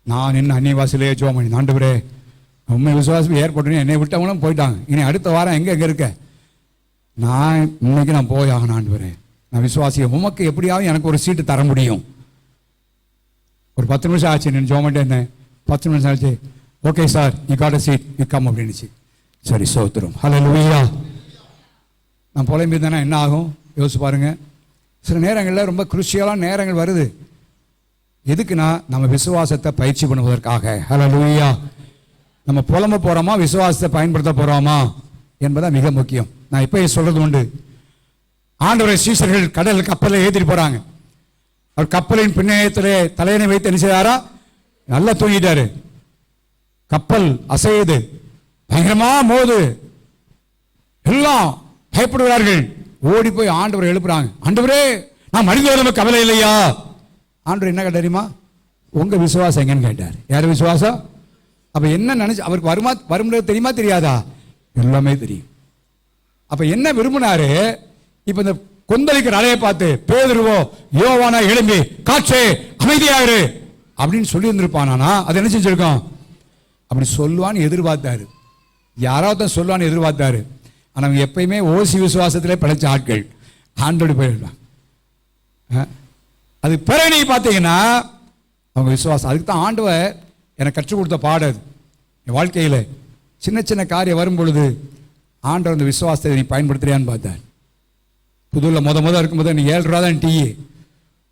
நான் என்ன அன்னிவாசிலே ஜோம் பண்ணி, ஆண்டவரே உண்மை விசுவாசம் ஏற்பட்டு என்னை விட்டவங்களும் போயிட்டாங்க, இனி அடுத்த வாரம் எங்கே இருக்க, நான் இன்னைக்கு நான் போய் ஆகணும் ஆண்டவரே, நான் விசுவாசிக்க உமக்கு எப்படியாவது எனக்கு ஒரு சீட்டு தர முடியும். ஒரு 10 நிமிஷம் ஆச்சு, நான் ஜோம் பண்ணிட்டு இருந்தேன். 10 நிமிஷம் ஆச்சு. Okay sir, you got a seat, you come அப்படின்னுச்சு. சரி, சோத்திரம். ஹல்லேலூயா. நான் புலம்பி தானே என்ன ஆகும் யோசிச்சு பாருங்க. சில நேரங்களில் ரொம்ப குருஷியலான நேரங்கள் வருது. எதுக்குன்னா நம்ம விசுவாசத்தை பயிற்சி பண்ணுவதற்காக. ஹல்லேலூயா. நம்ம புலம்ப போறோமா, விசுவாசத்தை பயன்படுத்த போறோமா என்பதா மிக முக்கியம். நான் இப்ப சொல்றது உண்டு. ஆண்டவரை சீசர்கள் கடல் கப்பலை ஏற்றிட்டு போறாங்க. அவர் கப்பலின் பின்னயத்திலே தலையணை வைத்து என்ன செய்தாரா, நல்லா தூங்கிட்டாரு. கப்பல் அசையுது, பயங்கரமா மோது, எல்லாம் பயப்படுகிறார்கள். ஓடி போய் ஆண்டவரை எழுப்புறாங்க. ஆண்டவரே, நான் மனித நமக்கு கவலை இல்லையா? ஆண்டவர் என்ன கேட்டார் தெரியுமா? உங்க விசுவாசம் எங்கன்னு கேட்டார். யார் விசுவாசம்? அப்ப என்ன நினைச்சு அவருக்கு வரும்ன்றது தெரியுமா தெரியாதா? எல்லாமே தெரியும். அப்ப என்ன விரும்பினாரு? இப்ப இந்த கொந்தளிக்கிற அலையை பார்த்து பேதுருவோ யோவானா எழும்பி காற்றே அமைதியாயிரு அப்படின்னு சொல்லி இருந்திருப்பானா, அது என்ன செஞ்சிருக்கோம்? அப்படி சொல்லுவான்னு எதிர்பார்த்தாரு. யாராவது சொல்லுவான்னு எதிர்பார்த்தாரு. ஆனா அவங்க எப்பயுமே ஓசி விசுவாசத்திலே படைச்ச ஆட்கள். ஆண்டோடு போயிடலாம். அது பிறகு நீங்க பார்த்தீங்கன்னா அவங்க விசுவாசம். அதுக்கு தான் ஆண்டவர் எனக்கு கற்றுக் கொடுத்த பாடம். என் வாழ்க்கையில் சின்ன சின்ன காரியம் வரும் பொழுது ஆண்டவர் அந்த விசுவாசத்தை நீ பயன்படுத்துறியான்னு பார்த்தார். புதுவில் முத இருக்கும்போது நீ 7 ரூபா தான் டீ.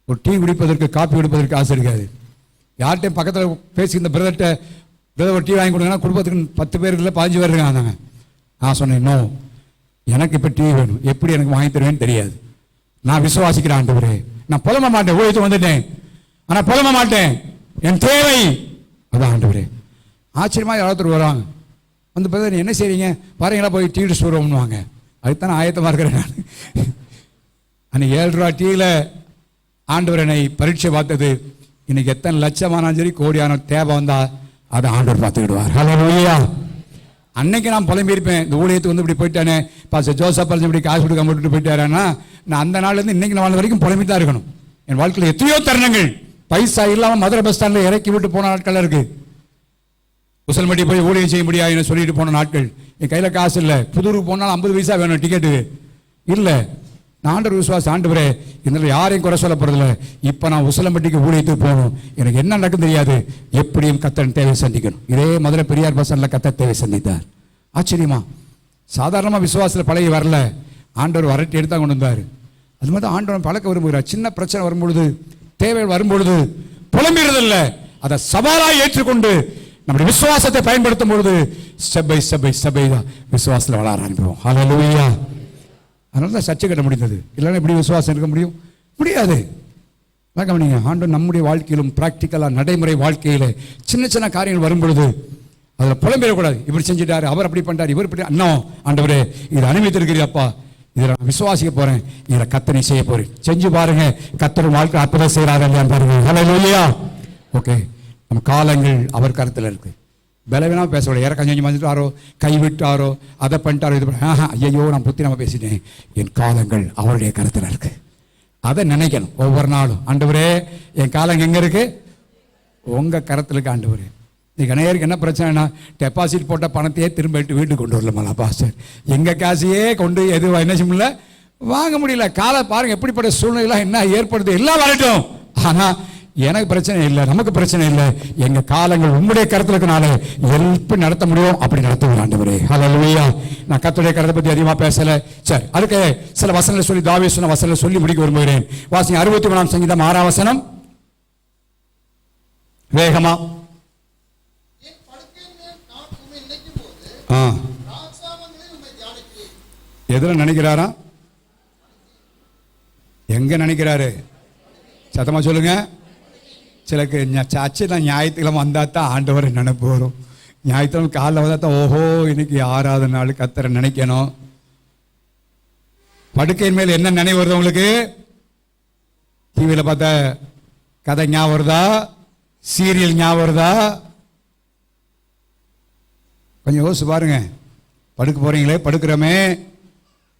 ஒரு டீ குடிப்பதற்கு, காப்பி குடிப்பதற்கு ஆசை இருக்காது. யார்கிட்டையும் பக்கத்தில் பேசி இந்த பிரதர்கிட்ட ஒரு டீ வாங்கி கொடுங்கன்னா குடும்பத்துக்கு 10 பேர் இல்லை 15 பேர் இருக்காங்க. நான் சொன்னேன், இன்னும் எனக்கு இப்போ டீ வேணும், எப்படி எனக்கு வாங்கி தருவேன்னு தெரியாது. நான் விசுவாசிக்கிறேன் ஆண்டவரே, நான் புலம்ப மாட்டேன், ஊழியத்துக்கு வந்துட்டேன், ஆனால் புலம்ப மாட்டேன், என் தேவை அதான் ஆண்டவரே. ஆச்சரியமாக யாராவது வருவாங்க, வந்து பிரதர் என்ன செய்றீங்க, பாருங்களா போய் டீ சொல்லுவோம்னுவாங்க. அதுக்குத்தானே ஆயத்தமாக இருக்கிறேன் நான். அன்னைக்கு 7 ரூபா டீயில் ஆண்டவர் என்னை பரீட்சை பார்த்தது. இன்னைக்கு எத்தனை லட்சமானாலும் சரி, கோடியான தேவை வந்தா அதை ஆண்டவர் பார்த்துக்கிடுவார். ஹல்லேலூயா. அன்னைக்கு நான் புலம்பி இருப்பேன், இந்த ஊழியத்துக்கு வந்து இப்படி போயிட்டானே, பாஸ்டர் ஜோசப் இப்படி காசு கொடுக்க போட்டு போயிட்டாருன்னா, நான் அந்த நாள்லேருந்து இன்னைக்கு நான் வரைக்கும் புலம்பி தான் இருக்கணும். என் வாழ்க்கையில் எத்தனையோ தருணங்கள் பைசா இல்லாமல் மதுரை பஸ் ஸ்டாண்டில் இறக்கி விட்டு போன நாட்கள் இருக்கு. உசல்மட்டி போய் ஊழியம் செய்ய முடியாது சொல்லிட்டு போன நாட்கள். என் கையில் காசு இல்லை, புதூருக்கு போனாலும் 50 பைசா வேணும் டிக்கெட்டு இல்லை. நான் ஆண்டவர் விசுவாசம், ஆண்டவரே இதில் யாரையும் குறை சொல்ல போறதில்லை. இப்போ நான் உசலம்பட்டிக்கு ஊழியத்துக்கு போகணும், எனக்கு என்ன நடக்கும் தெரியாது, எப்படியும் கத்தன் தேவை சந்திக்கணும். இதே மதுரை பெரியார் பஸ் ஸ்டாண்டில் கத்தர் தேவை சந்தித்தார். ஆச்சரியமா, சாதாரணமாக விசுவாசத்தில் பழகி வரல, ஆண்டவர் வரட்டி எடுத்தா கொண்டு வந்தார். அது மாதிரி ஆண்டவர் பழக்க விரும்புகிறார். சின்ன பிரச்சனை வரும்பொழுது, தேவை வரும்பொழுது புலம்பிடுறதில்லை, அதை சவாலாக ஏற்றுக்கொண்டு நம்முடைய விசுவாசத்தை பயன்படுத்தும் பொழுது step by step by step by தான் விசுவாசத்தில் வளர ஆரம்பிப்போம். ஹல்லேலூயா. அதனால தான் சர்ச்சை கட்ட முடிந்தது. இல்லைன்னா எப்படி விசுவாசம் இருக்க முடியும்? முடியாது. கவனிங்க, ஆண்டவர் நம்முடைய வாழ்க்கையிலும் ப்ராக்டிக்கலாக நடைமுறை வாழ்க்கையில் சின்ன சின்ன காரியங்கள் வரும் பொழுது அதில் புலம்பெறக்கூடாது. இப்படி செஞ்சுட்டாரு, அவர் அப்படி பண்ணிட்டார், இவர் இப்படி. அண்ணன் ஆண்டவரே இதை அனுமதித்திருக்கிறீப்பா, இதில் நான் விசுவாசிக்க போறேன், இதில் கத்தனை செய்ய போறேன். செஞ்சு பாருங்க, கத்தர் வாழ்க்கை அற்புதம் செய்யறாரு இல்லையா பாருங்க. ஹல்லேலூயா. ஓகே, நம்ம காலங்கள் அவர் கருத்தில் இருக்கு. பலவீனமாக பேசக்கூடாது. இறக்கம் செஞ்சு வந்துட்டாரோ, கைவிட்டாரோ, அதை பண்ணிட்டாரோ, இது ஐயோ நான் புத்தி நம்ம பேசிட்டேன். என் காலங்கள் அவருடைய கருத்தில் இருக்கு. அதை நினைக்கணும் ஒவ்வொரு நாளும். ஆண்டவரே என் காலங்கள் எங்கே இருக்கு? உங்கள் கருத்தில் இருக்கு ஆண்டவரே. இன்னைக்கு நேருக்கு என்ன பிரச்சனைனா, டெபாசிட் போட்ட பணத்தையே திரும்ப வீட்டுக்கு கொண்டு வரலாமா பாஸ்டர்? எங்கள் காசையே கொண்டு எதுவும் என்ன செய்ய முடியல, வாங்க முடியல. காலை பாருங்க எப்படிப்பட்ட சூழ்நிலை என்ன ஏற்படுது. எல்லாம் வரட்டும், ஆனால் எனக்கு பிரச்சனை இல்லை, நமக்கு பிரச்சனை இல்லை. எங்கள் காலங்கள் உங்களுடைய கருத்தில் இருக்கனால எப்படி நடத்த முடியும் அப்படி நடத்துவோம் ஆண்டவரே. ஹல்லேலூயா. நான் கர்த்தருடைய கருத்தை பற்றி அதிகமாக பேசலை. சரி, அதுக்கு சில வசனங்களை சொல்லி தாவீது சொன்ன வசனங்களை சொல்லி முடிக்க விரும்புகிறேன். வாசிங்க 63ஆம் சங்கீதம் 6ஆம் வசனம் வேகமா. எதுல நினைக்கிறாரா? எங்க நினைக்கிறாரு? சத்தமா சொல்லுங்க. சிலக்கு சர்ச்சை தான் ஞாயிற்றுக்கிழமை வந்தா தான் ஆண்டவரை நினைப்பு வரும். ஞாயிற்றுக்கிழமை காலைல வந்தா தான் ஓஹோ இன்னைக்கு 6வது நாள் கத்தரை நினைக்கணும். படுக்கையின் மேல் என்ன நினைவு வருது உங்களுக்கு? டிவியில் பார்த்த கதை ஞாபகம் வருதா? சீரியல் ஞாபகம் வருதா? கொஞ்சம் யோசிச்சு பாருங்க. படுக்க போறீங்களே, படுக்கிறோமே,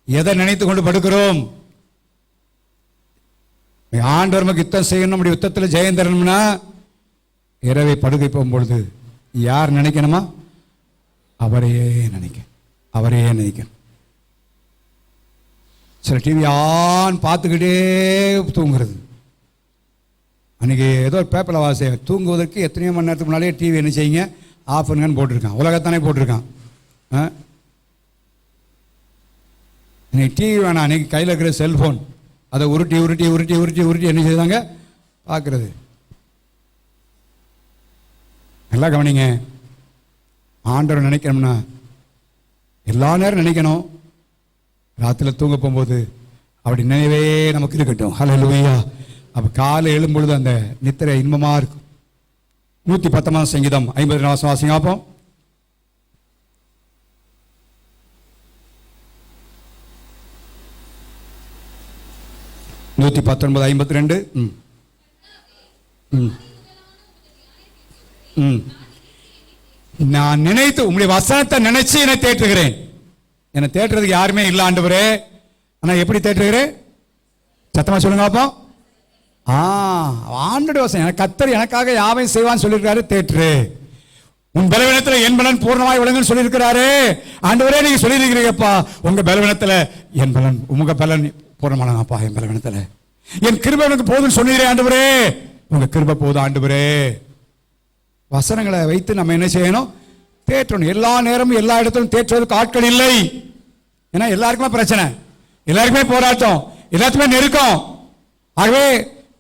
எதை நினைத்து கொண்டு படுக்கிறோம்? ஆண்டவர் நமக்கு யுத்தம் செய்யணும், நம்முடைய யுத்தத்தில் ஜெயம் தரணும்னா இரவை படுக்கை போகும்பொழுது யார் நினைக்கணுமா? அவரையே நினைக்க, அவரையே நினைக்கணும். சில டிவி ஆன் பார்த்துக்கிட்டே தூங்குறது. அன்றைக்கி ஏதோ ஒரு பேப்பரில் வாசி, தூங்குவதற்கு எத்தனையோ மணி நேரத்துக்கு முன்னாலே டிவி என்ன செய்யுங்க ஆஃப் பண்ணுங்கன்னு போட்டிருக்கான். உலகத்தானே போட்டிருக்கான். இன்னைக்கு டிவி வேணாம், அன்றைக்கி கையில் இருக்கிற செல்ஃபோன் அதை உருட்டி உருட்டி உருட்டி உருட்டி உருட்டி என்ன செய்தாங்க பார்க்குறது. நல்லா கவனிங்க. ஆண்டவர் நினைக்கணும்னா எல்லா நேரம் நினைக்கணும். ராத்திரியில் தூங்க போகும்போது அப்படி நினைவே நமக்கு இருக்கட்டும். ஹல்லேலூயா. அப்போ காலை எழும்பொழுது அந்த நித்திரை இன்பமாக இருக்கும். 119ஆம் சங்கீதம் 52 வாசிங்க பார்ப்போம். நூற்றி 19 52. நான் நினைத்து உங்களுடைய வசனத்தை நினைச்சு என்னை தேற்றுகிறேன். என்னை தேற்றுறதுக்கு யாருமே இல்லை ஆண்டவரே. ஆனால் எப்படி தேற்றுகிறேன்? சத்தமா சொல்லுங்க பார்ப்போம். ஆண்டோட வசனம், கர்த்தர் எனக்காக யாவையும் செய்வான்னு சொல்லியிருக்காரு. தேற்று. உன் பலவீனத்தில் என் பலன் பூர்ணமாய் விளங்குன்னு சொல்லியிருக்கிறாரு. ஆண்டவரே நீங்க சொல்லியிருக்கிறீங்கப்பா, உங்க பலவீனத்தில் என் பலன், உங்க பலன் பூர்ணமானப்பா. என் பலவீனத்தில் என் கிருபை உனக்கு போதுன்னு சொன்னீரே ஆண்டவரே, உங்க கிருபை போதும் ஆண்டவரே. வசனங்களை வைத்து நம்ம என்ன செய்யணும்? தேற்றணும். எல்லா நேரமும் எல்லா இடத்திலும் தேற்றுவதற்கு ஆட்கள் இல்லை. ஏன்னா எல்லாருக்குமே பிரச்சனை, எல்லாருக்குமே போராட்டம், எல்லாத்துக்குமே நெருக்கம். ஆகவே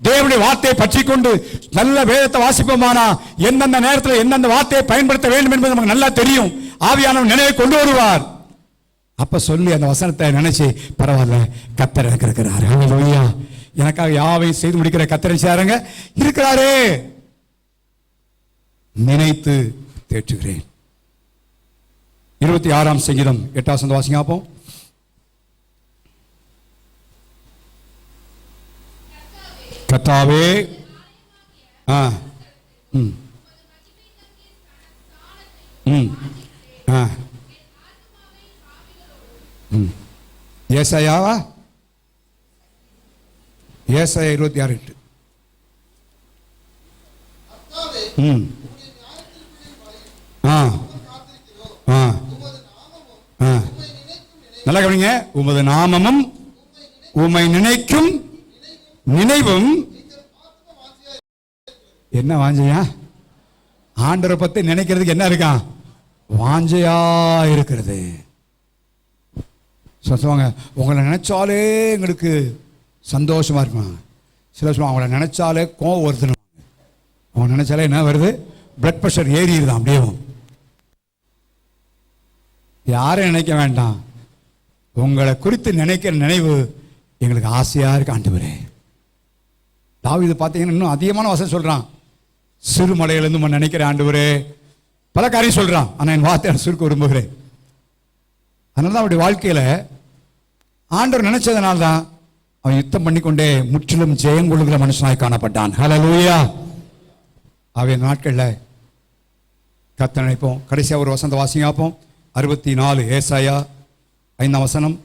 தேவனுடைய வார்த்தையை பற்றி கொண்டு நல்ல வேதத்தை வாசிப்போமானா எந்தெந்த நேரத்தில் எந்தெந்த வார்த்தையை பயன்படுத்த வேண்டும் என்பது நமக்கு நல்லா தெரியும். ஆவியானவர் நினைவை கொண்டு வருவார். அப்ப சொல்லி அந்த வசனத்தை நினைச்சு பரவாயில்ல, கர்த்தர் எனக்கு இருக்கிறார், ஹல்லேலூயா, எனக்காக யாவையும் செய்து முடிக்கிற கர்த்தரை சேருங்க இருக்கிறாரே, நினைத்து தேற்றுகிறேன். 26ஆம் சங்கீதம் 8ஆம் வசனம் வாசிங்க பார்ப்போம். கர்த்தாவே ஏசாயாவா? ஏசாயா 26:8. நல்லா கவனிங்க. உமது நாமமும் உம்மை நினைக்கும் நினைவும் என்ன வாஞ்சையா? ஆண்டவரை பத்தி நினைக்கிறதுக்கு என்ன இருக்கான்? வாஞ்சையா இருக்கிறது. சொல்லுவாங்க, உங்களை நினைச்சாலே எங்களுக்கு சந்தோஷமா இருக்குமா. சில சொல்லுவாங்க, அவங்கள நினைச்சாலே கோவம் வருதுன்னு. அவங்க நினைச்சாலே என்ன வருது? பிளட் பிரஷர் ஏறிடுதான் அப்படியே. யாரும் நினைக்க வேண்டாம், உங்களை குறித்து நினைக்கிற நினைவு எங்களுக்கு ஆசையா இருக்கு ஆண்டவரே. தாவீது பார்த்தீங்கன்னா இன்னும் அதிகமான வசனம் சொல்றான். சிறுமலையிலிருந்து நினைக்கிற ஆண்டவரே, பல காரியம் சொல்றான். ஆனால் என் வார்த்தை சுருக்க விரும்புகிறேன். அதனால தான் அவருடைய வாழ்க்கையில ஆண்டவர் நினைச்சதுனால தான் அவன் யுத்தம் பண்ணிக்கொண்டே முற்றிலும் ஜெயம் கொள்ளுகிற மனுஷனாய் காணப்பட்டான். ஹல்லேலூயா. அவை நாட்களில் கர்த்தரை நினைப்போம். கடைசியாக ஒரு வசந்த வாசிங்க பார்ப்போம். 64 ஏசாயா 5ஆம் வசனம்.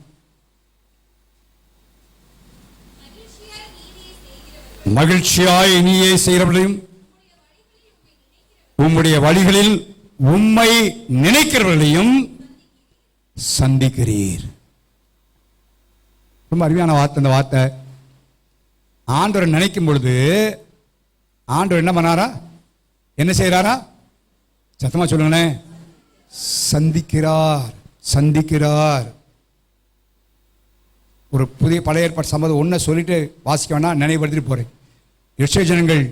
மகிழ்ச்சியாய் நீயே செய்கிறவர்களையும் உம்முடைய வழிகளில் உம்மை நினைக்கிறவர்களையும் சந்திக்கிறீர். ரொம்ப அருமையான வார்த்தை. இந்த வார்த்தை ஆண்டவர் நினைக்கும் பொழுது ஆண்டவர் என்ன பண்ணாரா? என்ன செய்யறாரா? சத்தமா சொல்லுங்களே. சந்திக்கிறார், சந்திக்கிறார். ஒரு புதிய பழைய ஏற்பாடு சம்பந்தம் ஒன்றை சொல்லிட்டு வாசிக்க வேணா, நினைவுபடுத்திட்டு போறேன். இஸ்ரவேல் ஜனங்கள்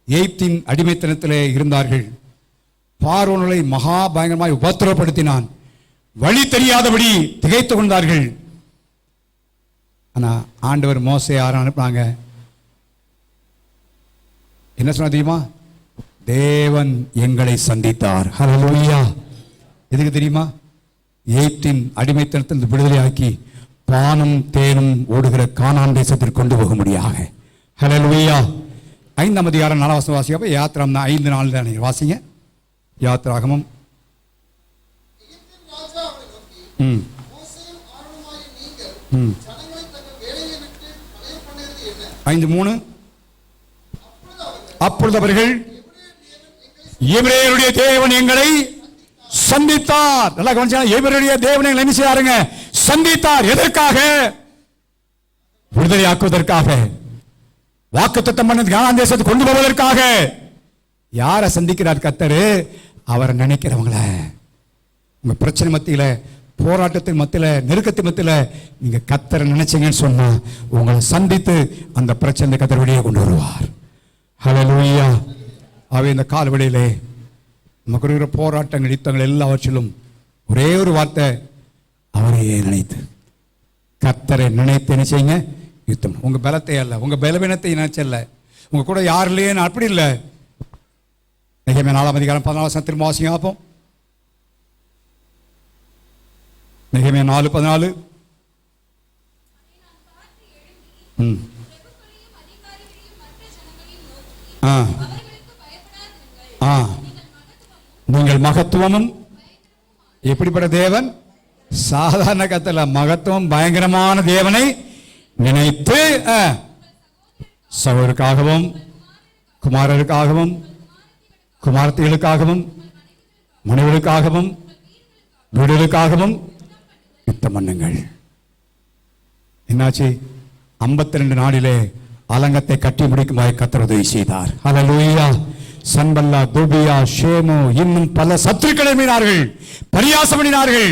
எகிப்தின் அடிமைத்தனத்திலே இருந்தார்கள். பார்வோனை மகா பயங்கரமாய் உபத்திரவப்படுத்தினான். வழி தெரியாதபடி திகைத்து கொண்டார்கள். ஆனா ஆண்டவர் மோசே யாரும் அனுப்புனாங்க. என்ன சொன்னா தெரியுமா? தேவன் எங்களை சந்தித்தார். ஹல்லேலூயா. எதுக்கு தெரியுமா? எகிப்தின் அடிமைத்தனத்தில் விடுதலையாக்கி பானம் தேனும் ஓடுகிற கானான் தேசத்திற்கு கொண்டு போக முடியாக. ஹல்லேலூயா. 5ஆம் அதிகாரம் 4ஆம் வசனம் வாசிக்க. யாத்திராம் 5:4 தான் வாசிங்க. யாத்திராகமம். ம் 5:3. அப்பொழுது அவர்கள் எபிரேயருடைய தேவன் எங்களை சந்தித்தார். நல்லா கவனிச்சா, எபிரேயருடைய தேவன் எங்களை என்ன செய்தாருங்க? சந்தித்தார். எதற்காக? விடுதலையாக்குவதற்காக, வாக்குத்தத்தம் பண்ணது கானான் தேசத்துக்கு கொண்டு போவதற்காக. யாரை சந்திக்கிறார் கர்த்தர்? அவரை நினைக்கிறவங்கள. உங்க பிரச்சனை மத்தியில, போராட்டத்தின் மத்தியில, நெருக்கத்தின் மத்தியில நீங்க கர்த்தரை நினைச்சீங்கன்னு சொன்னா உங்களை சந்தித்து அந்த பிரச்சனை கர்த்தர் வெளியே கொண்டு வருவார். ஹல்லேலூயா. அவை இந்த காலவெளியிலே நமக்கு இருக்கிற போராட்டங்கள், யுத்தங்கள் எல்லாவற்றிலும் ஒரே ஒரு வார்த்தை, அவரையே நினைத்து, கர்த்தரை நினைத்து என்ன செய்யுங்க? யுத்தம். உங்க பலத்தை அல்ல, உங்க பலவீனத்தை நினைச்சல்ல, உங்க கூட யார் இல்லையேன்னு அப்படி இல்லை. நெகேமியா 4ஆம் அதிகாரம் 14ஆம் வசனம் திரும்ப வாசிங்க பார்ப்போம். நெகேமியா 4:14. நீங்கள் மகத்துவமும், எப்படிப்பட்ட தேவன்? சாதாரண கத்தல, மகத்துவம் பயங்கரமான தேவனை நினைத்து சகோதரருக்காகவும் குமாரருக்காகவும் குமாரத்திகளுக்காகவும் மனைவிகளுக்காகவும் வீடுகளுக்காகவும் யுத்தம் பண்ணுங்கள். என்னாச்சு? 52 நாளிலே அலங்கத்தை கட்டி முடிக்குமாறு கர்த்தர் உதவி செய்தார். ஹல்லேலூயா. சன்பல்லா, தோபியா, ஷேமு இன்னும் பல சத்துருக்களை மீனார்கள், பரியாசம் பண்ணினார்கள்,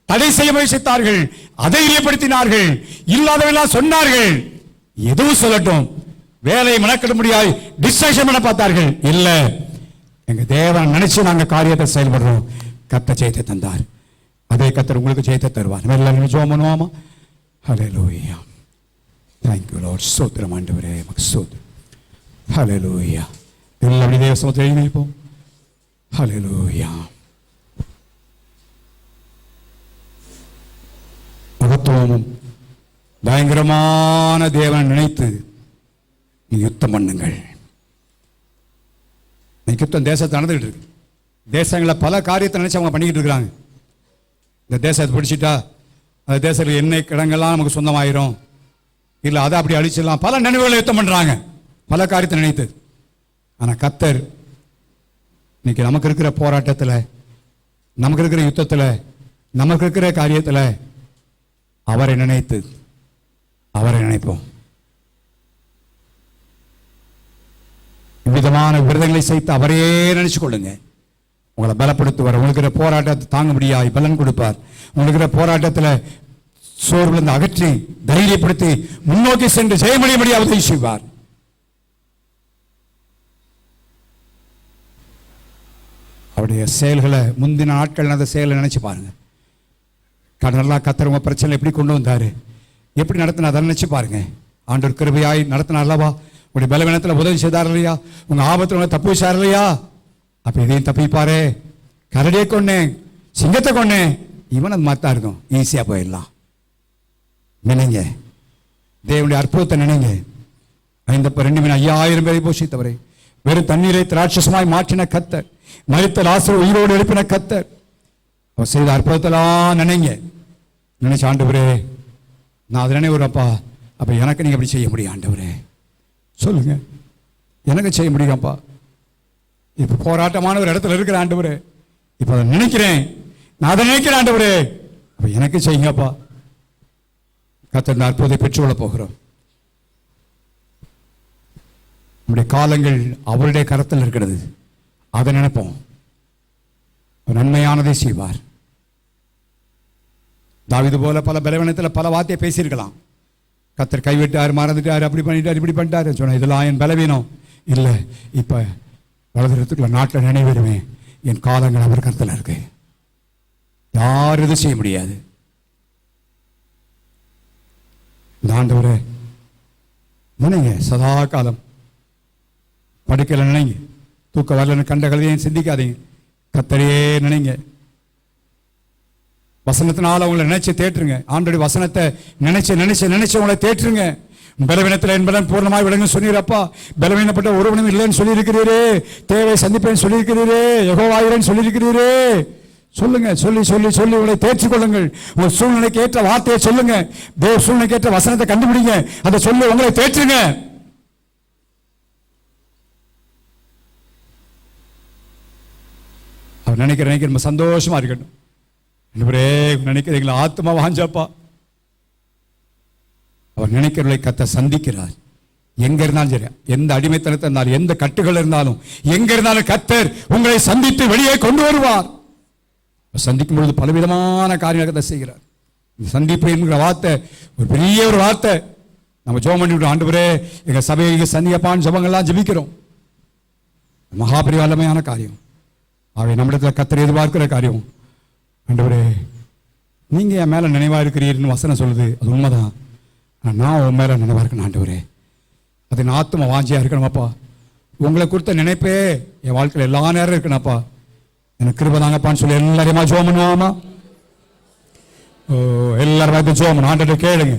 தடை செய்ய முயற்சித்தார்கள், அதைரியப்படுத்தினார்கள், இல்லாதவெல்லாம் சொன்னார்கள். எதுவும் சொல்லட்டும், வேலையை மனக்கட முடியாது, டிஸ்ட்ராக்ஷன் பண்ண பார்த்தார்கள். இல்ல, எங்க தேவன் நினைச்சு நாங்க காரியத்தை செயல்படுறோம். கர்த்தர் ஜெயத்தை தந்தார். அதே கர்த்தர் உங்களுக்கு ஜெயத்தை தருவார். எல்லாரும் ஜெபம் பண்ணுவோமா? ஹல்லேலூயா. Thank you Lord. ஸ்தோத்திரம் ஆண்டவரே, உமக்கு ஸ்தோத்திரம். ஹல்லேலூயா. எல்லாரும் தேவ சமூகத்தில் எழுதி நிற்போம். ஹல்லேலூயா. மகத்துவமும் பயங்கரமான தேவனை நினைத்து நீங்க யுத்தம் பண்ணுங்கள். யுத்தம் தேசத்தை நடந்துகிட்டு இருக்கு. தேசங்களை பல காரியத்தை நினைச்சு அவங்க பண்ணிக்கிட்டு இருக்கிறாங்க. இந்த தேசத்தை பிடிச்சிட்டா அந்த தேசத்தில் எண்ணெய் கிடங்கெல்லாம் நமக்கு சொந்தமாயிரும், இல்லை அதை அப்படி அழிச்சிடலாம், பல நினைவுகளை யுத்தம் பண்றாங்க, பல காரியத்தை நினைத்து. ஆனால் கர்த்தர் இன்னைக்கு நமக்கு இருக்கிற போராட்டத்தில், நமக்கு இருக்கிற யுத்தத்தில், நமக்கு இருக்கிற காரியத்தில் அவரை நினைத்து அவரை நினைப்போம். விதமான விரதங்களை செய்து அவரையே நினைச்சு கொள்ளுங்க. உங்களை பலப்படுத்துவார். உங்களுக்கு போராட்டத்தை தாங்க முடியாது பலன் கொடுப்பார். உங்களுக்கு போராட்டத்தில் சோர்விலிருந்து அகற்றி தைரியப்படுத்தி முன்னோக்கி சென்று ஜெயமடைய முடியாது உதவி செய்வார். அவருடைய செயல்களை முந்தின நாட்கள் அந்த செயலை நினைச்சு பாருங்க. கடனெல்லாம் கத்தர் பிரச்சனை எப்படி கொண்டு வந்தாரு, எப்படி நடத்தினா அதை நினைச்சு பாருங்க. ஆண்டவர் கிருபையாய் நடத்தினார் அல்லவா? உங்களுடைய பலவீனத்தில் உதவி செய்தார் இல்லையா? உங்க ஆபத்தில் தப்பு வச்சார் இல்லையா? அப்ப இதையும் தப்பிப்பாரு. கரடியை கொன்னேன், சிங்கத்தை கொன்னேன், இவன் அது மாதிரி தான் இருக்கும், ஈஸியா போயிடலாம். நினைங்க, தேவனுடைய அற்புதத்தை நினைங்க. 2 மீன் 5000 பேரை போஷித்தவரை, வெறும் தண்ணீரை திராட்சசமாய் மாற்றின கத்தர், மரித்த லாசரு உயிரோடு எழுப்பின கத்தர், அவர் செய்த அற்புதத்தெல்லாம் நினைங்க. நினைச்ச ஆண்டவரே நான் அதை நினைவுறப்பா, அப்ப எனக்கு நீங்க அப்படி செய்ய முடியும் ஆண்டவரே, சொல்லுங்க. எனக்கு செய்ய முடியும்ப்பா. இப்ப போராட்டமான ஒரு இடத்துல இருக்கிற ஆண்டவரே, இப்ப அதை நினைக்கிறேன், நான் அதை நினைக்கிறேன் ஆண்டவரே, அப்ப எனக்கு செய்யுங்கப்பா. கர்த்தர் அற்புதத்தை பெற்றுக்கொள்ள போகிறோம். நம்முடைய காலங்கள் அவருடைய கரத்தில் இருக்கிறது. அதை நினைப்போம், நன்மையானதை செய்வார். தாவீது போல பல பலவீனத்தில் பல வார்த்தையை பேசியிருக்கலாம். கர்த்தர் கைவிட்டார், மறந்துட்டார், அப்படி பண்ணிட்டார், இப்படி பண்ணிட்டார் சொன்ன, இதெல்லாம் என் பலவீனம் இல்லை. இப்ப வளர்ந்துறதுக்குள்ள நாட்டில் நினைவிடுவேன், என் காலங்கள் அவர் கருத்தில் இருக்கு, யாரும் இது செய்ய முடியாது. இந்த ஆண்டவரே நினைங்க, சதா காலம் படுக்கையில் நினைங்க, தூக்க வரலன்னு கண்ட கழுதையும் சிந்திக்காதீங்க, கர்த்தரையே நினைங்க. வசனத்தினால உங்களை நினைச்சு தேற்றுங்க. ஆண்டோடைய வசனத்தை நினைச்சு நினைச்சு நினைச்சு உங்களை தேற்றுங்க. பலவீனத்தில் என்பதன் பூர்ணமாய் விளங்கும் சொன்னீரப்பா. பலவீனப்பட்ட ஒருவனும் இல்லைன்னு சொல்லியிருக்கிறீரே, தேவை சந்திப்பேன்னு சொல்லியிருக்கிறீரே, யெகோவாயிரேன்னு சொல்லியிருக்கிறீரே. சொல்லுங்க, சொல்லி சொல்லி சொல்லி உங்களை தேற்றிக் கொள்ளுங்கள். உங்கள் சூழ்நிலைக்கு ஏற்ற வார்த்தையை சொல்லுங்க. தேவ சூழ்நிலைக்கு ஏற்ற வசனத்தை கண்டுபிடிங்க, அதை சொல்லி உங்களை தேற்றுங்க. அவர் நினைக்கிற நம்ம சந்தோஷமா இருக்கட்டும். நினைக்கிறீங்களா? ஆத்மா வாஞ்சப்பா. அவர் நினைக்கிறவர்களை கர்த்தர் சந்திக்கிறார். எங்க இருந்தாலும் சரி, எந்த அடிமைத்தனத்தை இருந்தாலும், எந்த கட்டுகள் இருந்தாலும், எங்க இருந்தாலும் கர்த்தர் உங்களை சந்தித்து வெளியே கொண்டு வருவார். சந்திக்கும் பொழுது பலவிதமான காரியங்களை செய்கிறார். சந்திப்பு என்கிற வார்த்தை ஒரு பெரிய ஒரு வார்த்தை. நம்ம ஜெபம் பண்ணிவிட்டோம், ஆண்டவரே எங்க சபையை சந்தியப்பான்னு ஜெபங்கள்லாம் ஜெபிக்கிறோம். மகாபெரிய வல்லமையான காரியம். அவை நம்மிடத்தில் கர்த்தர் எதிர்பார்க்கிற காரியம். ஆண்டவரே நீங்க என் மேல நினைவா இருக்கிறீர்னு வசனம் சொல்லுது, அது உண்மைதான். நான் உன் மேல நினைவா இருக்கணும் ஆண்டவரே, அது என் ஆத்ம வாஞ்சியா இருக்கணுமாப்பா. உங்களை கொடுத்த நினைப்பே என் வாழ்க்கையில் எல்லா நேரம் இருக்கணும்ப்பா. எனக்கு கிருபை தாங்கப்பான்னு சொல்லி எல்லாரையுமா ஜெபம் பண்ணுவாமா? எல்லாரும் ஜெபம் ஆண்டவரே கேளுங்க.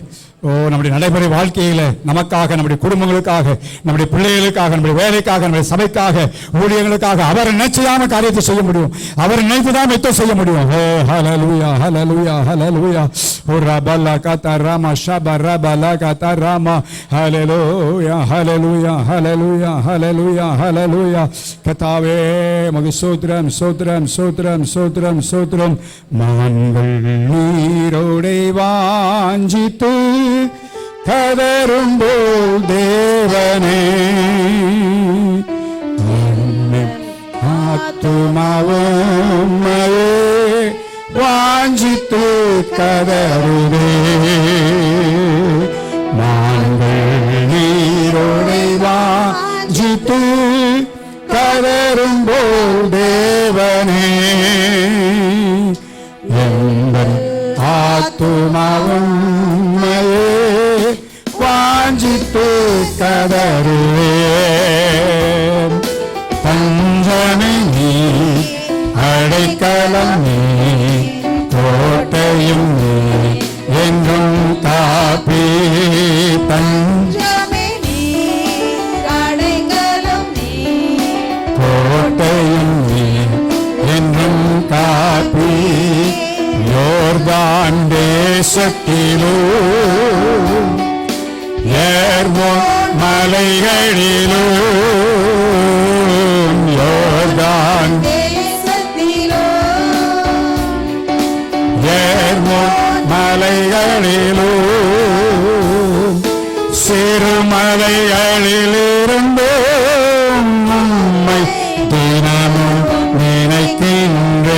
நம்முடைய நடைமுறை வாழ்க்கையில நமக்காக, நம்முடைய குடும்பங்களுக்காக, நம்முடைய பிள்ளைகளுக்காக, நம்முடைய வேலைக்காக, நம்முடைய சபைக்காக, ஊழியர்களுக்காக அவர் நினைச்சாம காரியத்தை செய்ய முடியும். அவர் நினைத்துதான் மெத்த செய்ய முடியும். ஹல்லேலூயா ஹல்லேலூயா ஹல்லேலூயா. ஓ ரபலா கதா ராமா ஷபா ரபலா கதா ராமா. ஹல்லேலூயா ஹல்லேலூயா ஹல்லேலூயா ஹல்லேலூயா ஹல்லேலூயா. கர்த்தாவே மக ஸ்தோத்திரம் ஸ்தோத்திரம் ஸ்தோத்திரம் ஸ்தோத்திரம் ஸ்தோத்திரம். மான்கள் நீரோடை வாஞ்சித்து கதரும்போல் தேவனே, ஆத்துமாவும் வாஞ்சித்து கதருதே. மான்கள் நீரோடை வாஞ்சித்து கதரும்போல் தேவனே, எங்கள் ஆத்துமாவும் வாஞ்சித்து கதறுவேன். பஞ்சமே நீ, அடைக்கலம் நீ, கோட்டையும் நீ, என்றும் காப்பி. பஞ்சமே நீ, அடைக்கலம் நீ, கோட்டையும் நீ, என்றும் காப்பி. யோர்தான் தேசத்திலோ ஏர்மோன் மலைகளிலோ, யோர்தான் தேசத்திலோ ஏர்மோன் மலைகளிலோ, சிறுமலைகளிலிருந்து உம்மை தினமும் நினைக்கின்றேன்.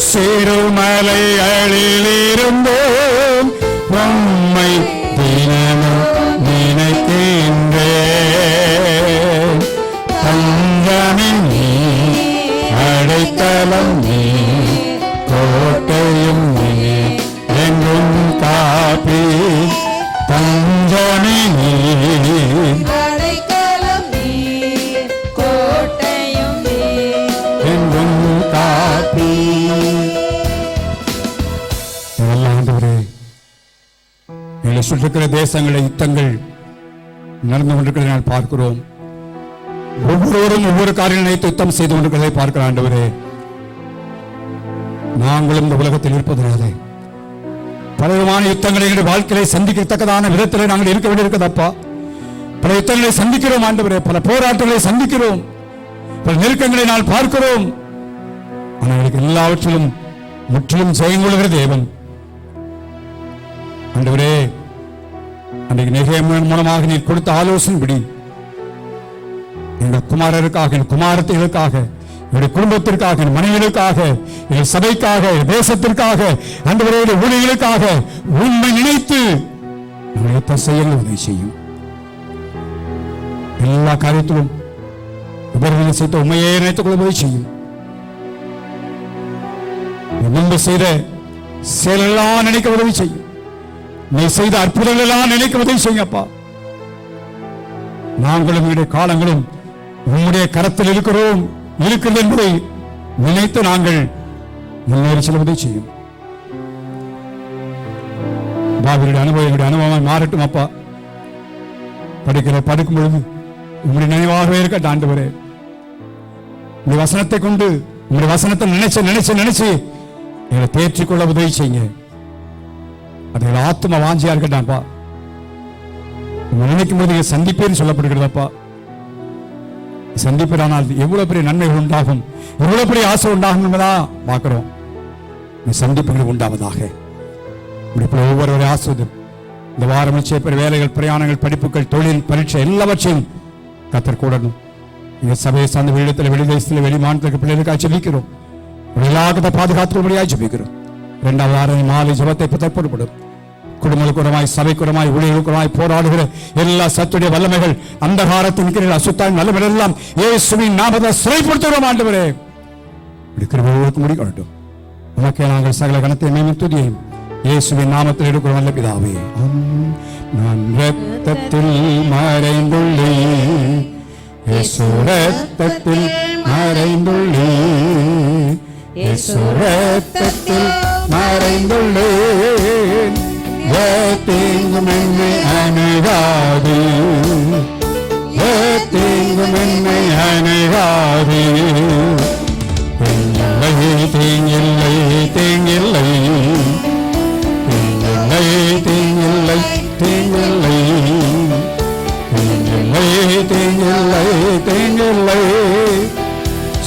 சிறுமலைகளிலிருந்து உம்மை தினமும் நினைக்கின்றேன். தஞ்சமே நீ, சுற்றிருக்கிற தேசங்களில் யுத்தங்கள் நடந்து கொண்டிருக்கிறதை நான் பார்க்கிறோம். ஒவ்வொருவரும் ஒவ்வொரு காரியம் நினைத்து யுத்தம் செய்து கொண்டிருக்கிறதை பார்க்கிற ஆண்டவரே, நாங்களும் இந்த உலகத்தில் இருப்பதனாலே பலவிதமான யுத்தங்களை எங்களுடைய வாழ்க்கையை சந்திக்கத்தக்கதான விதத்தில் நாங்கள் இருக்க வேண்டியிருக்கிறதப்பா. பல யுத்தங்களை சந்திக்கிறோம் ஆண்டவரே, பல போராட்டங்களை சந்திக்கிறோம், பல நெருக்கங்களை நான் பார்க்கிறோம். ஆனால் எல்லாவற்றிலும் முற்றிலும் ஜெயம் கொள்கிற தேவன் ஆண்டவரே, அன்றைக்கு நெகேமியா மூலமாக நீர் கொடுத்த ஆலோசனைப்படி எங்கள் குமாரருக்காக, என் குமாரத்திற்காக, என்னுடைய குடும்பத்திற்காக, என் மனைவிகளுக்காக, என் சபைக்காக, தேசத்திற்காக, ஆண்டவருடைய ஊழியர்களுக்காக உண்மை நினைத்து நம்முடைய செய்ய உதவி செய்யும். எல்லா காரியத்திலும் உபரிகளை செய்த உண்மையை நினைத்துக் கொள்ள உதவி செய்யும். முன்பு செய்த செயலெல்லாம் நினைக்க உதவி செய்யும். நீ செய்த அற்புதங்கள் எல்லாம் நினைக்க உதவி செய்யுங்கப்பா. நாங்களும் எங்களுடைய காலங்களும் உம்முடைய கரத்தில் இருக்கிறோம், இருக்கிறது என்பதை நினைத்து நாங்கள் முன்னேறி செல்ல உதவி செய்யும். பாபியுடைய அனுபவம் எங்களுடைய அனுபவம் மாறட்டும் அப்பா. படிக்கும் பொழுது உங்களுடைய நினைவாகவே இருக்க ஆண்டவரே, உங்களுடைய வசனத்தை கொண்டு, உங்களுடைய வசனத்தை நினைச்சு எங்களை தேற்றிக்கொள்ள உதவி செய்யுங்க. அது ஆத்ம வாஞ்சியா இருக்கட்டான்ப்பா. நினைக்கும் போது சந்திப்பேன்னு சொல்லப்படுகிறதப்பா. சந்திப்பேரானால் எவ்வளவு பெரிய நன்மைகள் உண்டாகும், எவ்வளவு பெரிய ஆசை உண்டாகும் என்பதான் பார்க்கிறோம். சந்திப்புகள் உண்டாவதாக ஒவ்வொரு ஆசிரியம் இந்த வாரம் நிச்சயப்பெரிய வேலைகள், பிரயாணங்கள், படிப்புகள், தொழில், பரீட்சை எல்லாவற்றையும் கத்தர் கூடணும். இந்த சபையை சார்ந்த வெளியிடத்தில், வெளிதேசத்தில், வெளி மாநிலத்திற்கு பிள்ளைகளுக்காக ஜெபிக்கிறோம். எல்லாத்த பாதுகாத்துக்கொள்ளும்படியாக ஜெபிக்கிறோம். 2வது வாரம் மாலை ஜெபத்தை தற்பொருட்படும் குடும்பக்குறமாய், சபைக்குறமாய், ஊழியர்களுக்குறமாய் போராடுகிற எல்லா சத்துடைய வல்லமைகள், அந்தகாரத்தின் கீழ் அசுத்தாய் நல்லமெல்லாம் இயேசுவின் நாமத்தை சிறைப்படுத்துகிறோம் ஆண்டவரே. கிருபையோடு முடிக்கட்டும். உமக்கே நாங்கள் சகல கணத்தை மேலும் துதியையும் இயேசுவின் நாமத்தில் எடுக்கிறோம் நல்ல பிதாவே. நான் இரத்தத்தில் மறைந்துள்ளேன், இயேசு இரத்தத்தில் மறைந்துள்ளேன், இயேசு இரத்தத்தில் மறைந்துள்ளேன். தீங்கும் என்னை அணுகாது, தீங்கும் என்னை அணுகாது. தீங்கில்லை, தீங்கில்லை, தீங்கில்லை, தீங்கில்லை, தீங்கில்லை, தீங்கில்லை, தீங்கில்லை, தீங்கில்லை, தீங்கில்லை.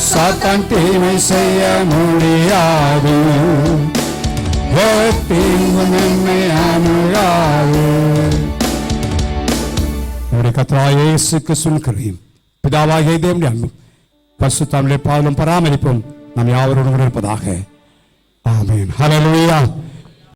சாத்தான் தீமை செய்ய முடியாது, தீங்கும் என்னை அணுகாது. நம்முடைய கர்த்தராகிய இயேசு கிறிஸ்துவின் கிருபையும் பிதாவாகிய தேவனுடைய அன்பும் பரிசுத்த ஆவியின் பாவலும் பராமரிப்பும் நாம் யாவரோடும் இருப்பதாக. ஆமென். ஹல்லேலூயா.